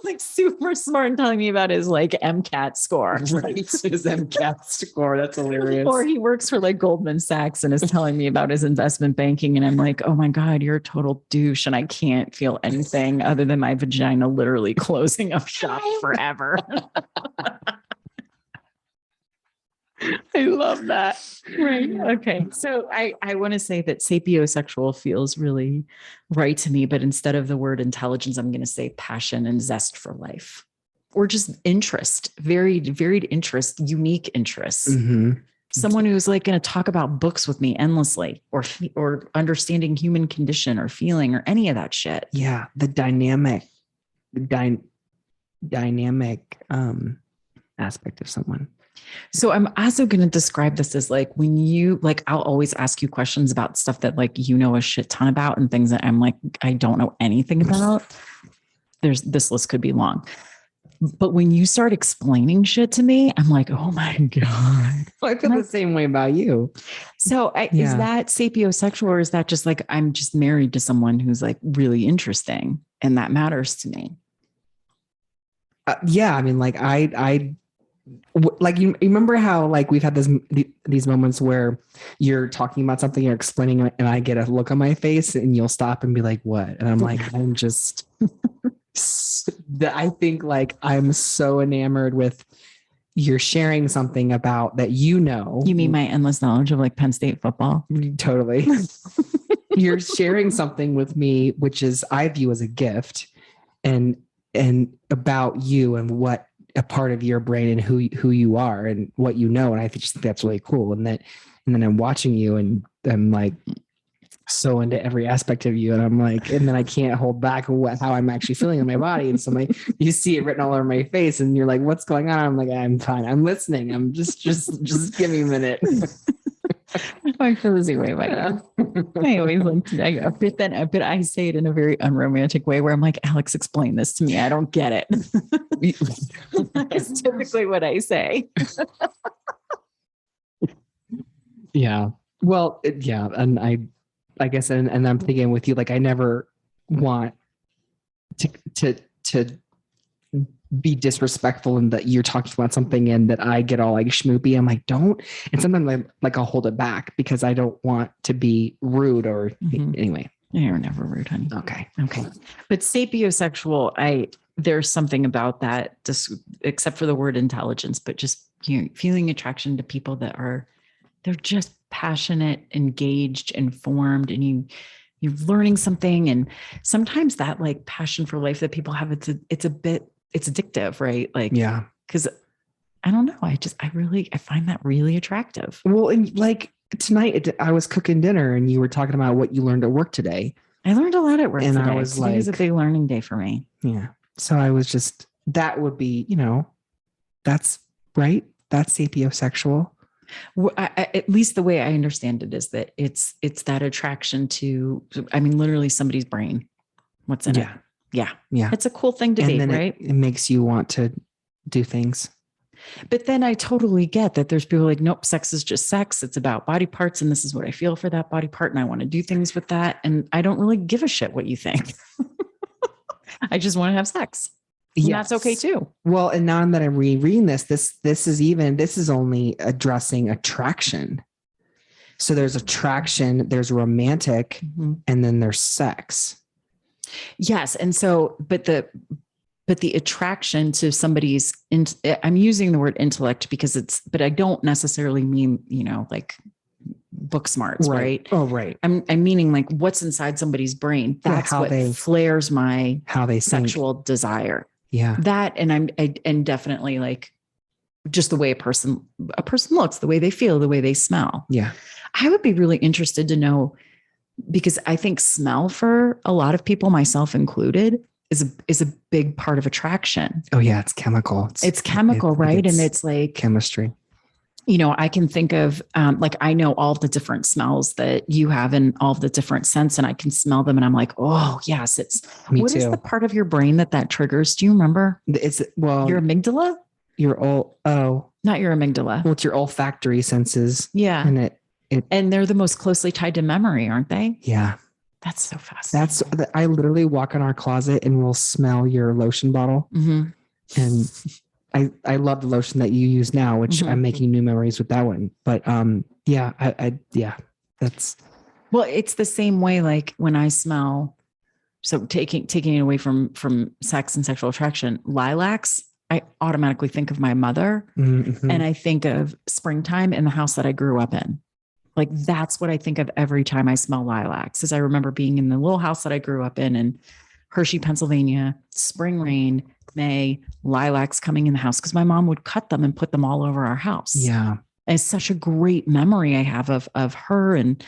Like super smart and telling me about his like MCAT score. Right. His MCAT score. That's hilarious. Or he works for like Goldman Sachs and is telling me about his investment banking. And I'm like, oh my God, you're a total douche. And I can't feel anything other than my vagina literally closing up shop forever. I love that. Right. Okay. So I want to say that sapiosexual feels really right to me, but instead of the word intelligence, I'm going to say passion and zest for life. or just interest, varied interest, unique interests. Mm-hmm. Someone who's like going to talk about books with me endlessly, or understanding human condition or feeling or any of that shit. Yeah. The dynamic aspect of someone. So I'm also going to describe this as like, when you like, I'll always ask you questions about stuff that like, you know, a shit ton about, and things that I'm like, I don't know anything about. This list could be long, but when you start explaining shit to me, I'm like, oh my God. I feel the same way about you. So is that sapiosexual, or is that just like, I'm just married to someone who's like really interesting and that matters to me? Yeah. I mean, like like you remember how like we've had these moments where you're talking about something, you're explaining it, and I get a look on my face, and you'll stop and be like, what? And I'm like, I'm just, I think like I'm so enamored with you're sharing something about that, you know. You mean my endless knowledge of like Penn State football? Totally. You're sharing something with me, which is I view as a gift, and about you and what a part of your brain and who you are and what you know. And I just think that's really cool. And then I'm watching you, and I'm like so into every aspect of you. And I'm like, and then I can't hold back how I'm actually feeling in my body. And so you see it written all over my face, and you're like, what's going on? I'm like, I'm fine. I'm listening. I'm just give me a minute. I feel the same way about you. I always like to, but I say it in a very unromantic way where I'm like, Alex, explain this to me. I don't get it. That's typically what I say. Yeah. Well, yeah. And I guess, and I'm thinking with you, like, I never want to be disrespectful and that you're talking about something and that I get all like schmoopy. I'm like, don't. And sometimes I'll hold it back because I don't want to be rude or anyway. You're never rude, honey. Okay. But sapiosexual, there's something about that, just except for the word intelligence, but just, you know, feeling attraction to people that they're just passionate, engaged, informed, and you're learning something. And sometimes that like passion for life that people have, it's addictive, right? Like, yeah, because I don't know. I find that really attractive. Well, and like tonight I was cooking dinner and you were talking about what you learned at work today. I learned a lot at work and today. I was like, it was a big learning day for me. Yeah. So I was just, that would be, you know, that's right. That's sapiosexual. Well, at least the way I understand it is that it's that attraction to, I mean, literally somebody's brain. What's in it? Yeah. It's a cool thing to be, right? It makes you want to do things. But then I totally get that there's people like, nope, sex is just sex. It's about body parts. And this is what I feel for that body part. And I want to do things with that. And I don't really give a shit what you think. I just want to have sex. And that's okay too. Well, and now that I'm rereading this is only addressing attraction. So there's attraction, there's romantic, and then there's sex. Yes. And so, but the attraction to somebody's, I'm using the word intellect because but I don't necessarily mean, you know, like book smarts, right? Oh, right. I'm meaning like what's inside somebody's brain. That's what flares my sexual desire. Yeah. That, and definitely like just the way a person looks, the way they feel, the way they smell. Yeah. I would be really interested to know, because I think smell for a lot of people, myself included, is a big part of attraction. Oh yeah. It's chemical. It's chemical, right? And it's like chemistry. You know, I can think of like, I know all the different smells that you have and all the different scents, and I can smell them. And I'm like, oh yes, what is the part of your brain that triggers? Do you remember? Your amygdala? Not your amygdala. Well, it's your olfactory senses. Yeah. And and they're the most closely tied to memory, aren't they? Yeah. That's so fascinating. I literally walk in our closet and we'll smell your lotion bottle. Mm-hmm. And I love the lotion that you use now, which I'm making new memories with that one. But that's. Well, it's the same way, like when I smell, so taking it away from sex and sexual attraction, lilacs, I automatically think of my mother, and I think of springtime in the house that I grew up in. Like that's what I think of every time I smell lilacs, is I remember being in the little house that I grew up in and Hershey, Pennsylvania, spring rain, May, lilacs coming in the house because my mom would cut them and put them all over our house. Yeah. And it's such a great memory I have of her. And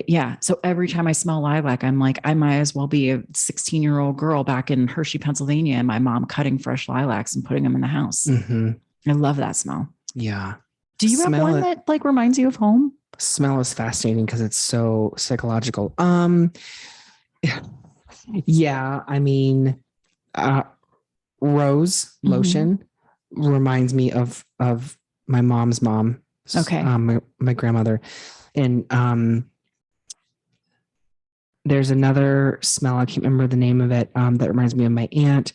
yeah. So every time I smell lilac, I'm like, I might as well be a 16-year-old girl back in Hershey, Pennsylvania, and my mom cutting fresh lilacs and putting them in the house. I love that smell. Yeah. Do you have one that like reminds you of home? Smell is fascinating because it's so psychological. Yeah, I mean, rose lotion reminds me of my mom's mom. Okay. My grandmother. And there's another smell, I can't remember the name of it, that reminds me of my aunt.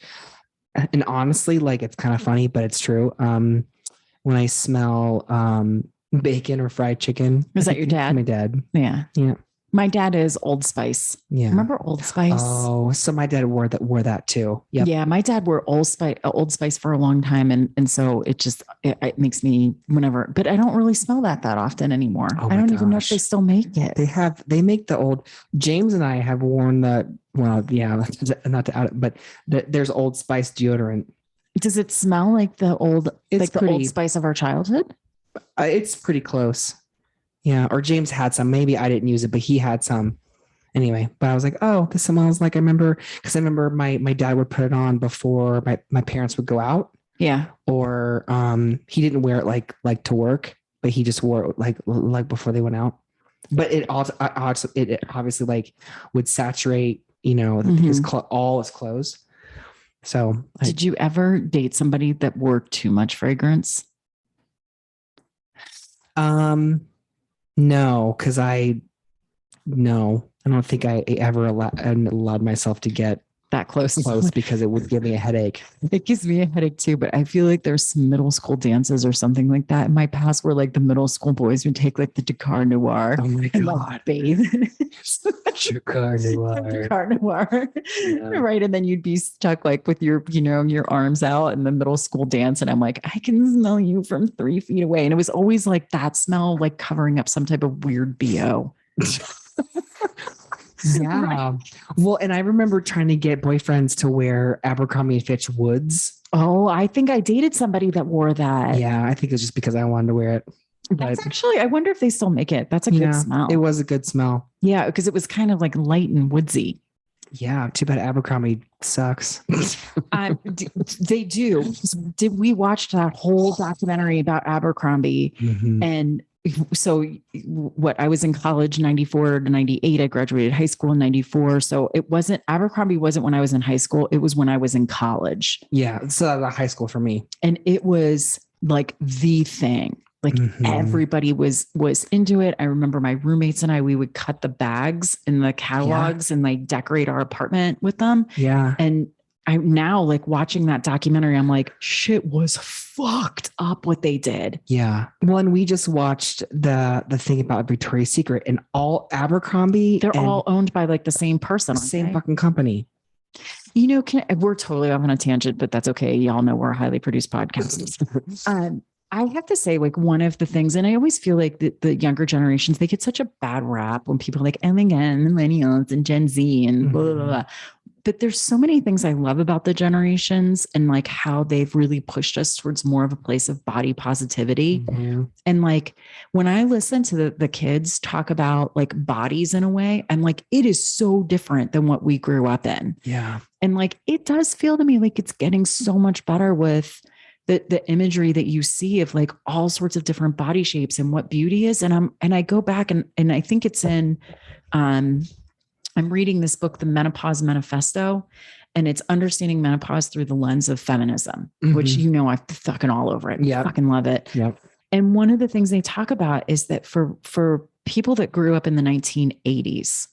And honestly, like, it's kind of funny, but it's true. When I smell bacon or fried chicken. Is that your dad? My dad. Yeah. Yeah. My dad is Old Spice. Yeah. Remember Old Spice? Oh, so my dad wore that too. Yep. Yeah. My dad wore Old Spice for a long time. And so it makes me whenever, but I don't really smell that often anymore. I don't even know if they still make it. They make the old, James and I have worn not to out it, but there's Old Spice deodorant. Does it smell like the old Old Spice of our childhood? It's pretty close. Yeah. Or James had some, maybe I didn't use it, but he had some anyway. But I was like, oh, this smells like, I remember my dad would put it on before my parents would go out. Yeah. Or he didn't wear it like to work, but he just wore it like before they went out. But it obviously like would saturate, all his clothes. So did you ever date somebody that wore too much fragrance? No, because I don't think I ever allowed myself to get that close because it would give me a headache. It gives me a headache too, but I feel like there's some middle school dances or something like that in my past where like the middle school boys would take like the Dakar Noir. Oh my God. Like, bathe. Dakar Noir. Dakar Noir. Yeah. Right. And then you'd be stuck like with your arms out in the middle school dance. And I'm like, I can smell you from 3 feet away. And it was always like that smell, like covering up some type of weird BO. Yeah. Right. Well, and I remember trying to get boyfriends to wear Abercrombie & Fitch Woods. Oh, I think I dated somebody that wore that. Yeah. I think it's just because I wanted to wear it. That's actually, I wonder if they still make it. That's a good smell. It was a good smell. Yeah. Because it was kind of like light and woodsy. Yeah. Too bad Abercrombie sucks. They do. We watched that whole documentary about Abercrombie and so I was in college, 94 to 98. I graduated high school in 94. So Abercrombie wasn't when I was in high school. It was when I was in college. Yeah. So the high school for me. And it was like the thing. Like everybody was into it. I remember my roommates and we would cut the bags in the catalogs and like decorate our apartment with them. Yeah. And I'm now like watching that documentary. I'm like, shit was fucked up what they did. Yeah. Well, and we just watched the thing about Victoria's Secret and all Abercrombie. They're all owned by like the same person. Same fucking company. We're totally off on a tangent, but that's okay. Y'all know we're a highly produced podcast. I have to say, like, one of the things, and I always feel like the younger generations, they get such a bad rap when people are like, and again, millennials and Gen Z and blah, blah, blah. But there's so many things I love about the generations and like how they've really pushed us towards more of a place of body positivity. And like, when I listen to the kids talk about like bodies in a way, I'm like, it is so different than what we grew up in. Yeah. And like, it does feel to me like it's getting so much better with the imagery that you see of like all sorts of different body shapes and what beauty is. And I go back and I think it's in, I'm reading this book, The Menopause Manifesto, and it's understanding menopause through the lens of feminism, which, I'm fucking all over it. Yeah. Fucking love it. Yep. And one of the things they talk about is that for people that grew up in the 1980s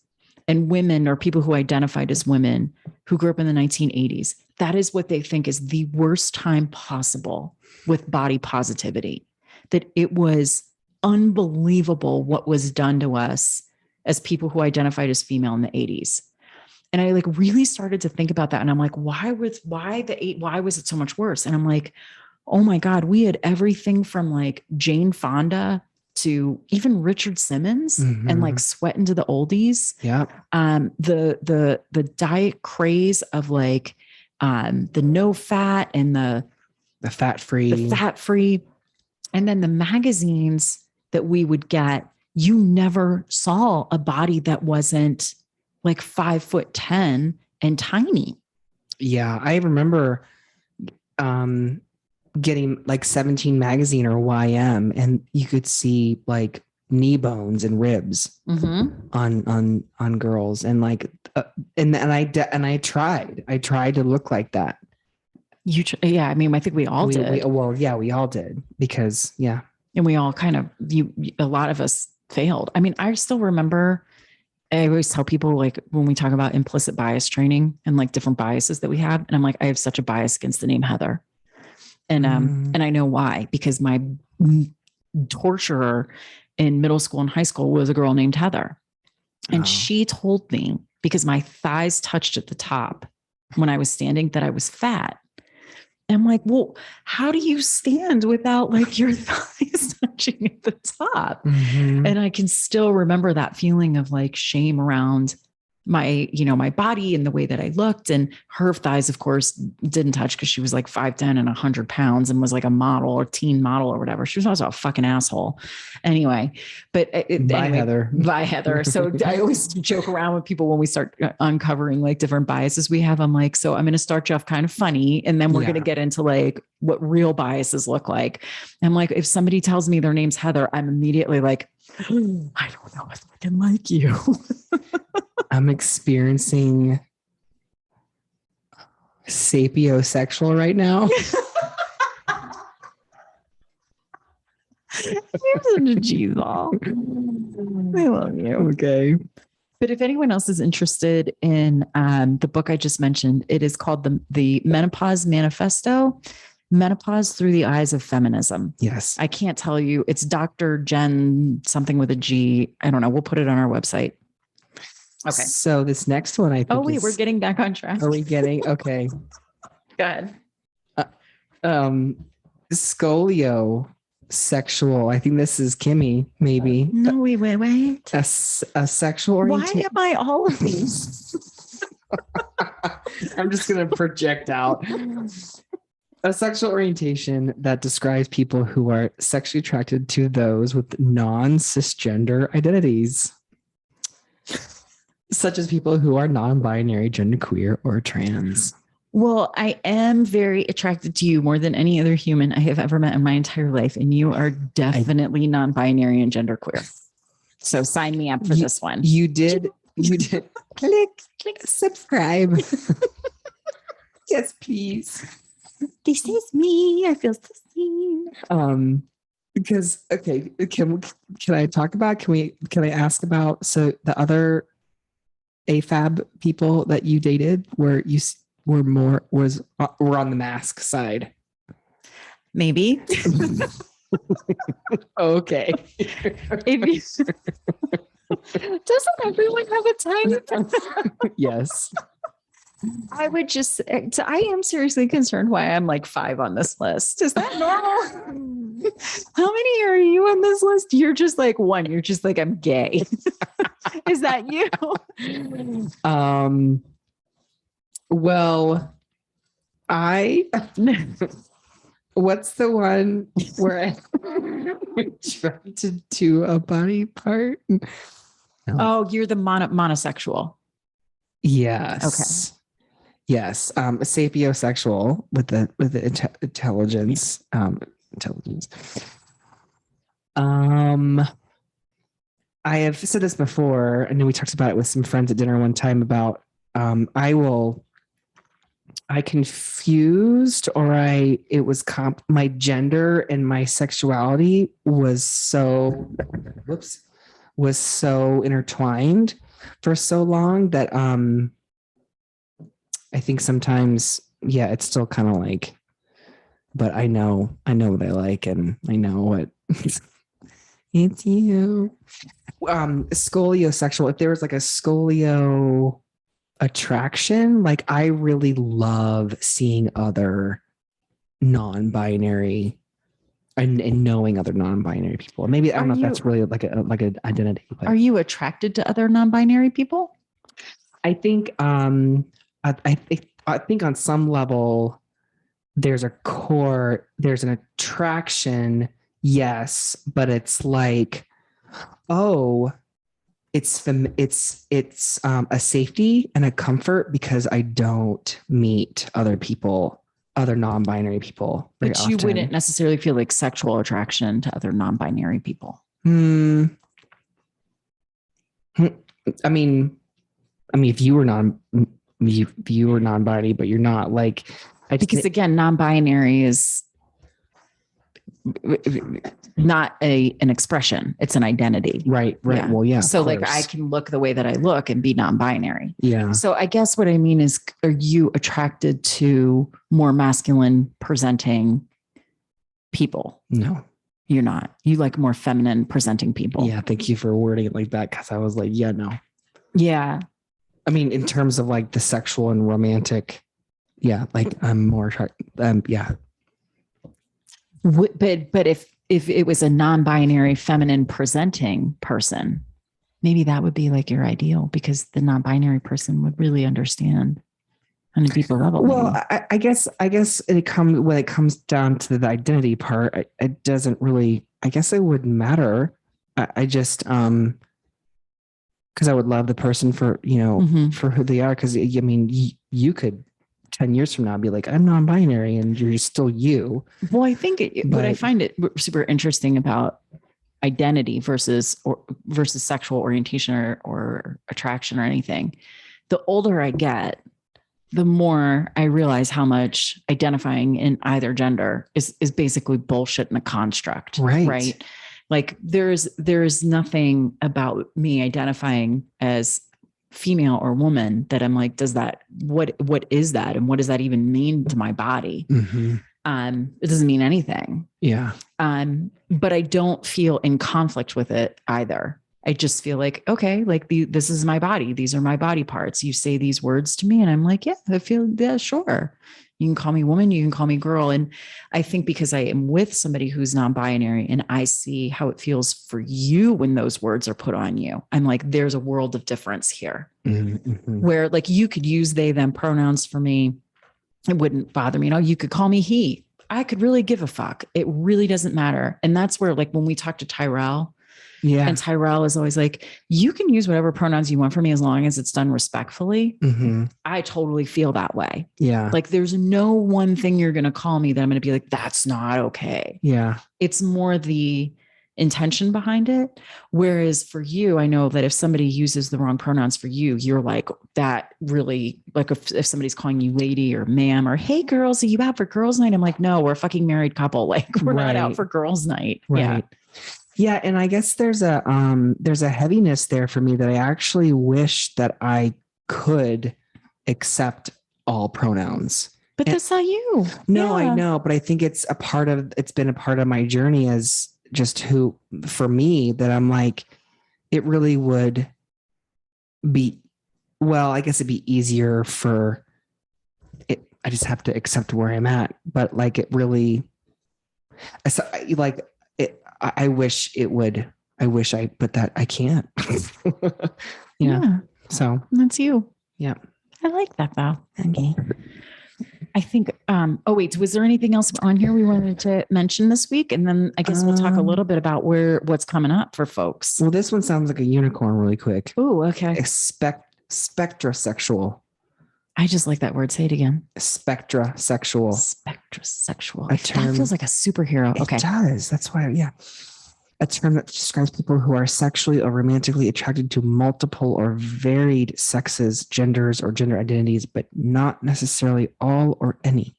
and women or people who identified as women who grew up in the 1980s, that is what they think is the worst time possible with body positivity, that it was unbelievable what was done to us as people who identified as female in the 80s. And I like really started to think about that. And I'm like, why was it so much worse? And I'm like, oh my God, we had everything from like Jane Fonda to even Richard Simmons and like sweating to the oldies. Yeah. The diet craze of like the no fat and the fat free. And then the magazines that we would get, you never saw a body that wasn't like 5'10" and tiny. Yeah. I remember getting like 17 magazine or YM, and you could see like knee bones and ribs on girls. And like, and I tried to look like that. Yeah. I mean, I think we all did. We all did, because and we all kind of, a lot of us failed. I mean, I still remember, I always tell people, like, when we talk about implicit bias training and like different biases that we have, and I'm like, I have such a bias against the name Heather. And I know why, because my torturer in middle school and high school was a girl named Heather. And she told me, because my thighs touched at the top when I was standing, that I was fat. And I'm like, well, how do you stand without like your thighs touching at the top? And I can still remember that feeling of like shame around my, my body and the way that I looked. And her thighs, of course, didn't touch because she was like 5'10" and 100 pounds and was like a model or teen model or whatever. She was also a fucking asshole. Anyway, but Bye, Heather. So I always joke around with people when we start uncovering like different biases we have. I'm like, so I'm going to start you off kind of funny, and then we're going to get into like what real biases look like. I'm like, if somebody tells me their name's Heather, I'm immediately like, I don't know if I can like you. I'm experiencing sapiosexual right now. You're such a cheeseball. I love you. Okay. But if anyone else is interested in the book I just mentioned, it is called the Menopause Manifesto, Menopause Through the Eyes of Feminism. Yes. I can't tell you. It's Dr. Jen something with a G. I don't know. We'll put it on our website. Okay. So this next one, I think. We're getting back on track. Are we getting? Okay. Go ahead. Scolio-sexual. I think this is Kimmy, maybe. No, wait. A sexual orientation. Why am I all of these? I'm just going to project out. A sexual orientation that describes people who are sexually attracted to those with non-cisgender identities, such as people who are non-binary, genderqueer, or trans. Well, I am very attracted to you more than any other human I have ever met in my entire life. And you are definitely non-binary and genderqueer. So sign me up for this one. You did. Click subscribe. Yes, please. This is me. I feel so seen. Because, okay, can I talk about, can I ask about, so the other AFAB people that you dated were on the mask side? Maybe. Okay. Doesn't everyone have a time? Yes. I would just, I am seriously concerned why I'm like 5 on this list. Is that normal? How many are you on this list? You're just like 1. You're just like, I'm gay. Is that you? Well, what's the one where I'm attracted to a body part? No. Oh, you're the monosexual. Yes. Okay. Yes. Sapiosexual with the intelligence. Intelligence. I have said this before. I know we talked about it with some friends at dinner one time about I confused, or my gender and my sexuality was so intertwined for so long that I think sometimes, it's still kind of like, but I know what I like, and I know what it's you. Scoliosexual. If there was like a scolio attraction, like I really love seeing other non-binary and knowing other non-binary people. Maybe I don't know if that's really like an identity. But are you attracted to other non-binary people? I think I think on some level there's an attraction, yes, but it's like, oh, it's a safety and a comfort because I don't meet other people, other non-binary people. But you wouldn't necessarily feel like sexual attraction to other non-binary people. I mean, if you were non-binary, but you're not, like, because again, non-binary is not an expression; it's an identity. Right. Yeah. Well, yeah. So, like, I can look the way that I look and be non-binary. Yeah. So, I guess what I mean is, are you attracted to more masculine presenting people? No. You're not. You like more feminine presenting people. Yeah. Thank you for wording it like that. Cause I was like, yeah, no. Yeah. I mean, in terms of like the sexual and romantic, yeah, like I'm more attracted. Yeah. But if it was a non-binary feminine presenting person, maybe that would be like your ideal, because the non-binary person would really understand on a deeper level. Well, I guess when it comes down to the identity part, it doesn't really, I guess it wouldn't matter. I just, cause I would love the person for, for who they are. Cause I mean, you could 10 years from now be like, I'm non-binary and you're still you. Well, I think what I find it super interesting about identity versus sexual orientation or attraction or anything, the older I get, the more I realize how much identifying in either gender is basically bullshit and a construct. Right. Like there's nothing about me identifying as female or woman that I'm like, what is that? And what does that even mean to my body? Mm-hmm. It doesn't mean anything. Yeah. But I don't feel in conflict with it either. I just feel like, okay, like this is my body. These are my body parts. You say these words to me and I'm like, yeah, sure. You can call me woman, you can call me girl. And I think because I am with somebody who's non-binary and I see how it feels for you when those words are put on you, I'm like, there's a world of difference here. Mm-hmm. Where like you could use they, them pronouns for me. It wouldn't bother me. You could call me he. I could really give a fuck. It really doesn't matter. And that's where, like, when we talk to Tyrell, and Tyrell is always like, you can use whatever pronouns you want for me as long as it's done respectfully. Mm-hmm. I totally feel that way. Yeah. Like there's no one thing you're going to call me that I'm going to be like, that's not okay. Yeah. It's more the intention behind it. Whereas for you, I know that if somebody uses the wrong pronouns for you, you're like, that really, like if somebody's calling you lady or ma'am or, hey girls, are you out for girls night? I'm like, no, we're a fucking married couple. Like we're not out for girls night. Right. Yeah. Yeah. And I guess there's a heaviness there for me that I actually wish that I could accept all pronouns. But that's not you. No, yeah. I know. But I think it's been a part of my journey as just who, for me, that I'm like, it really would be, well, I guess it'd be easier for it. I just have to accept where I'm at. But like, it really, like, I wish it would. I wish I, but that I can't. Yeah. So that's you. Yeah. I like that though. Okay. I think, wait, was there anything else on here we wanted to mention this week? And then I guess we'll talk a little bit about what's coming up for folks. Well, this one sounds like a unicorn really quick. Oh, okay. Spectrosexual. I just like that word. Say it again. Spectrosexual. Spectrosexual. That feels like a superhero. Okay. It does. That's why, yeah. A term that describes people who are sexually or romantically attracted to multiple or varied sexes, genders, or gender identities, but not necessarily all or any.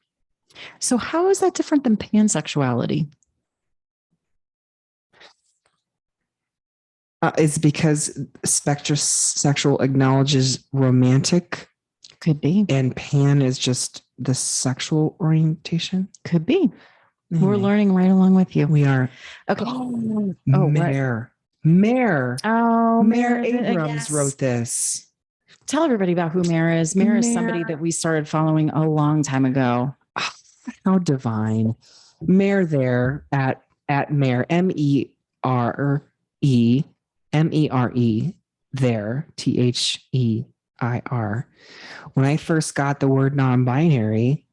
So how is that different than pansexuality? It's because spectrosexual acknowledges romantic. Could be. And pan is just the sexual orientation. Could be. We're learning right along with you. We are. Okay. Mayor. Oh, Mayor Abrams wrote this. Tell everybody about who Mayor is. Mayor is somebody that we started following a long time ago. Oh, how divine. Mayor there at at Mere, MERE, there, THEIR. When I first got the word non-binary,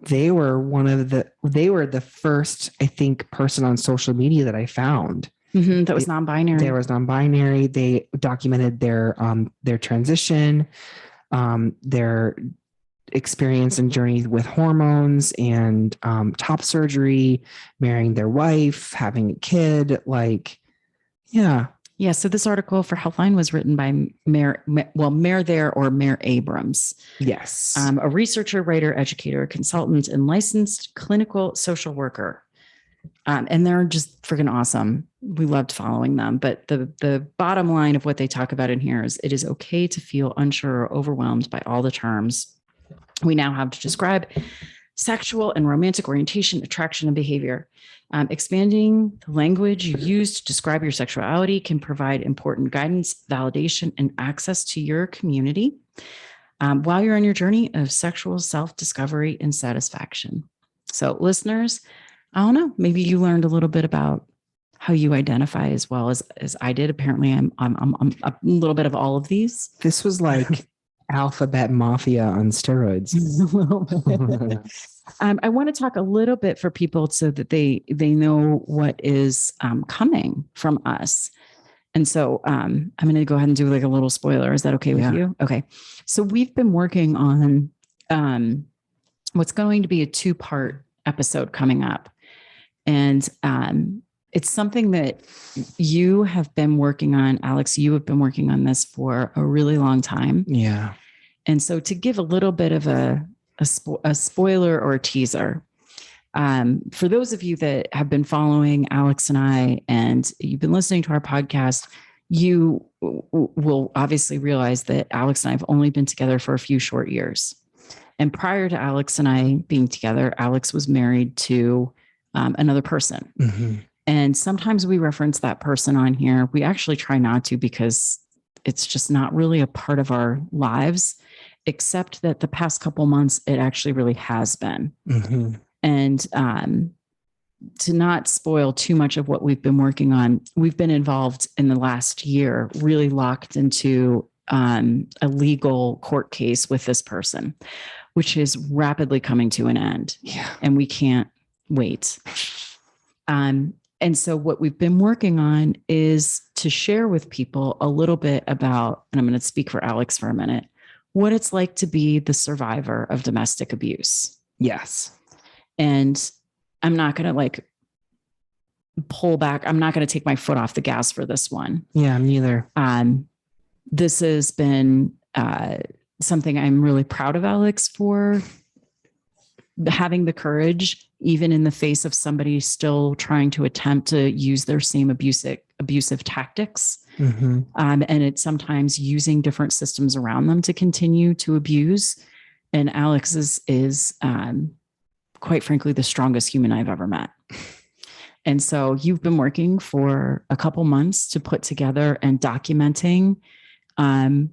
they were the first, I think, person on social media that I found. That was non-binary. There was non-binary. They documented their transition, their experience and journey with hormones and top surgery, marrying their wife, having a kid. Yeah. So this article for Healthline was written by Mayor Abrams. Yes. A researcher, writer, educator, consultant, and licensed clinical social worker. And they're just freaking awesome. We loved following them. But the bottom line of what they talk about in here is it is okay to feel unsure or overwhelmed by all the terms we now have to describe sexual and romantic orientation, attraction, and behavior. Expanding the language you use to describe your sexuality can provide important guidance, validation, and access to your community while you're on your journey of sexual self-discovery and satisfaction. So listeners, I don't know, maybe you learned a little bit about how you identify as well as I did. Apparently I'm a little bit of all of these. This was like alphabet mafia on steroids. I want to talk a little bit for people so that they know what is coming from us. And so I'm going to go ahead and do like a little spoiler. Is that okay with you? Okay. So we've been working on what's going to be a 2-part episode coming up. And it's something that you have been working on, Alex. You have been working on this for a really long time. Yeah. And so to give a little bit of a spoiler or a teaser, for those of you that have been following Alex and I, and you've been listening to our podcast, you will obviously realize that Alex and I have only been together for a few short years. And prior to Alex and I being together, Alex was married to another person. Mm-hmm. And sometimes we reference that person on here. We actually try not to because it's just not really a part of our lives, except that the past couple months, it actually really has been. Mm-hmm. And to not spoil too much of what we've been working on, we've been involved in the last year, really locked into a legal court case with this person, which is rapidly coming to an end. Yeah. And we can't wait. And so what we've been working on is to share with people a little bit about, and I'm going to speak for Alex for a minute, what it's like to be the survivor of domestic abuse. Yes. And I'm not going to pull back. I'm not going to take my foot off the gas for this one. Yeah, neither. This has been something I'm really proud of Alex for having the courage, even in the face of somebody still trying to attempt to use their same abusive tactics. Mm-hmm. And it's sometimes using different systems around them to continue to abuse. And Alex is quite frankly, the strongest human I've ever met. And so you've been working for a couple months to put together and documenting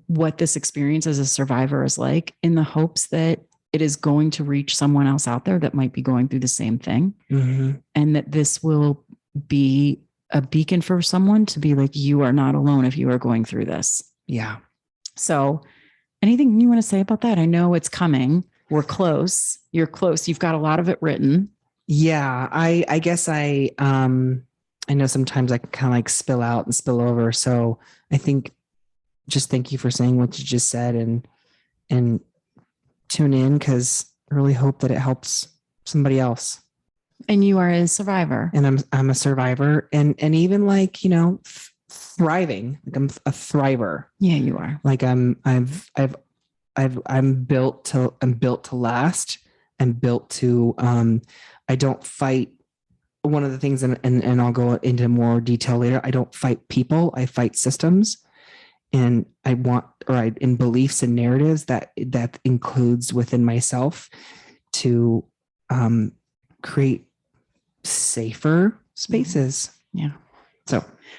what this experience as a survivor is like, in the hopes that it is going to reach someone else out there that might be going through the same thing. Mm-hmm. And that this will be a beacon for someone to be like, you are not alone if you are going through this. Yeah. So anything you want to say about that? I know it's coming. We're close. You're close. You've got a lot of it written. Yeah. I guess I know sometimes I can kind of spill out and spill over. So I think just thank you for saying what you just said and tune in, because I really hope that it helps somebody else. And you are a survivor. And I'm a survivor, and even thriving. Like I'm a thriver. Yeah, you are. Like I'm built to last. I'm built to I don't fight. One of the things, and I'll go into more detail later, I don't fight people, I fight systems. And I want, in beliefs and narratives that includes within myself, to create safer spaces. Yeah.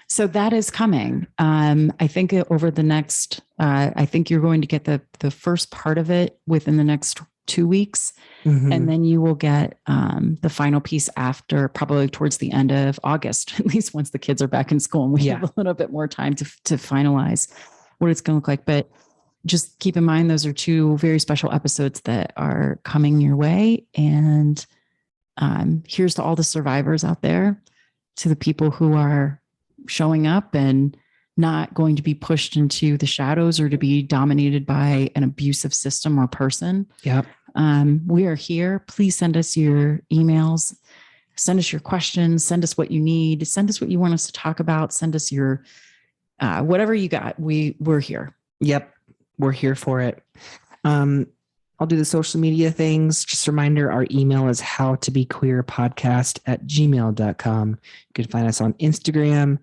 So that is coming. I think over the next, I think you're going to get the first part of it within the next 2 weeks. And then you will get the final piece after, probably towards the end of August, at least once the kids are back in school and we have a little bit more time to finalize what it's going to look like. But just keep in mind, those are 2 very special episodes that are coming your way. And here's to all the survivors out there, to the people who are showing up and not going to be pushed into the shadows or to be dominated by an abusive system or person. Yep. We are here. Please send us your emails, send us your questions, send us what you need, send us what you want us to talk about, send us your whatever you got. We're here. Yep. We're here for it. I'll do the social media things. Just a reminder, our email is howtobequeerpodcast@gmail.com. You can find us on Instagram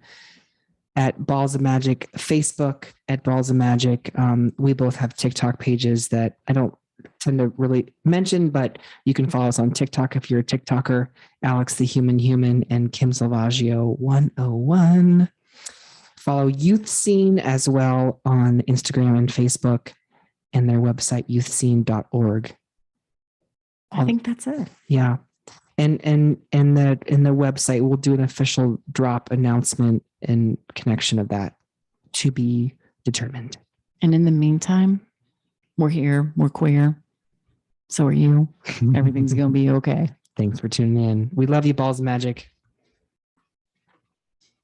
at Balls of Magic, Facebook at Balls of Magic. We both have TikTok pages that I don't tend to really mention, but you can follow us on TikTok if you're a TikToker. Alex the Human and Kim Salvaggio 101. Follow YouthSeen as well on Instagram and Facebook, and their website youthseen.org. I think that's it. Yeah. And the website, we'll do an official drop announcement in connection of that, to be determined. And in the meantime, we're here, we're queer. So are you. Everything's going to be okay. Thanks for tuning in. We love you, Balls of Magic.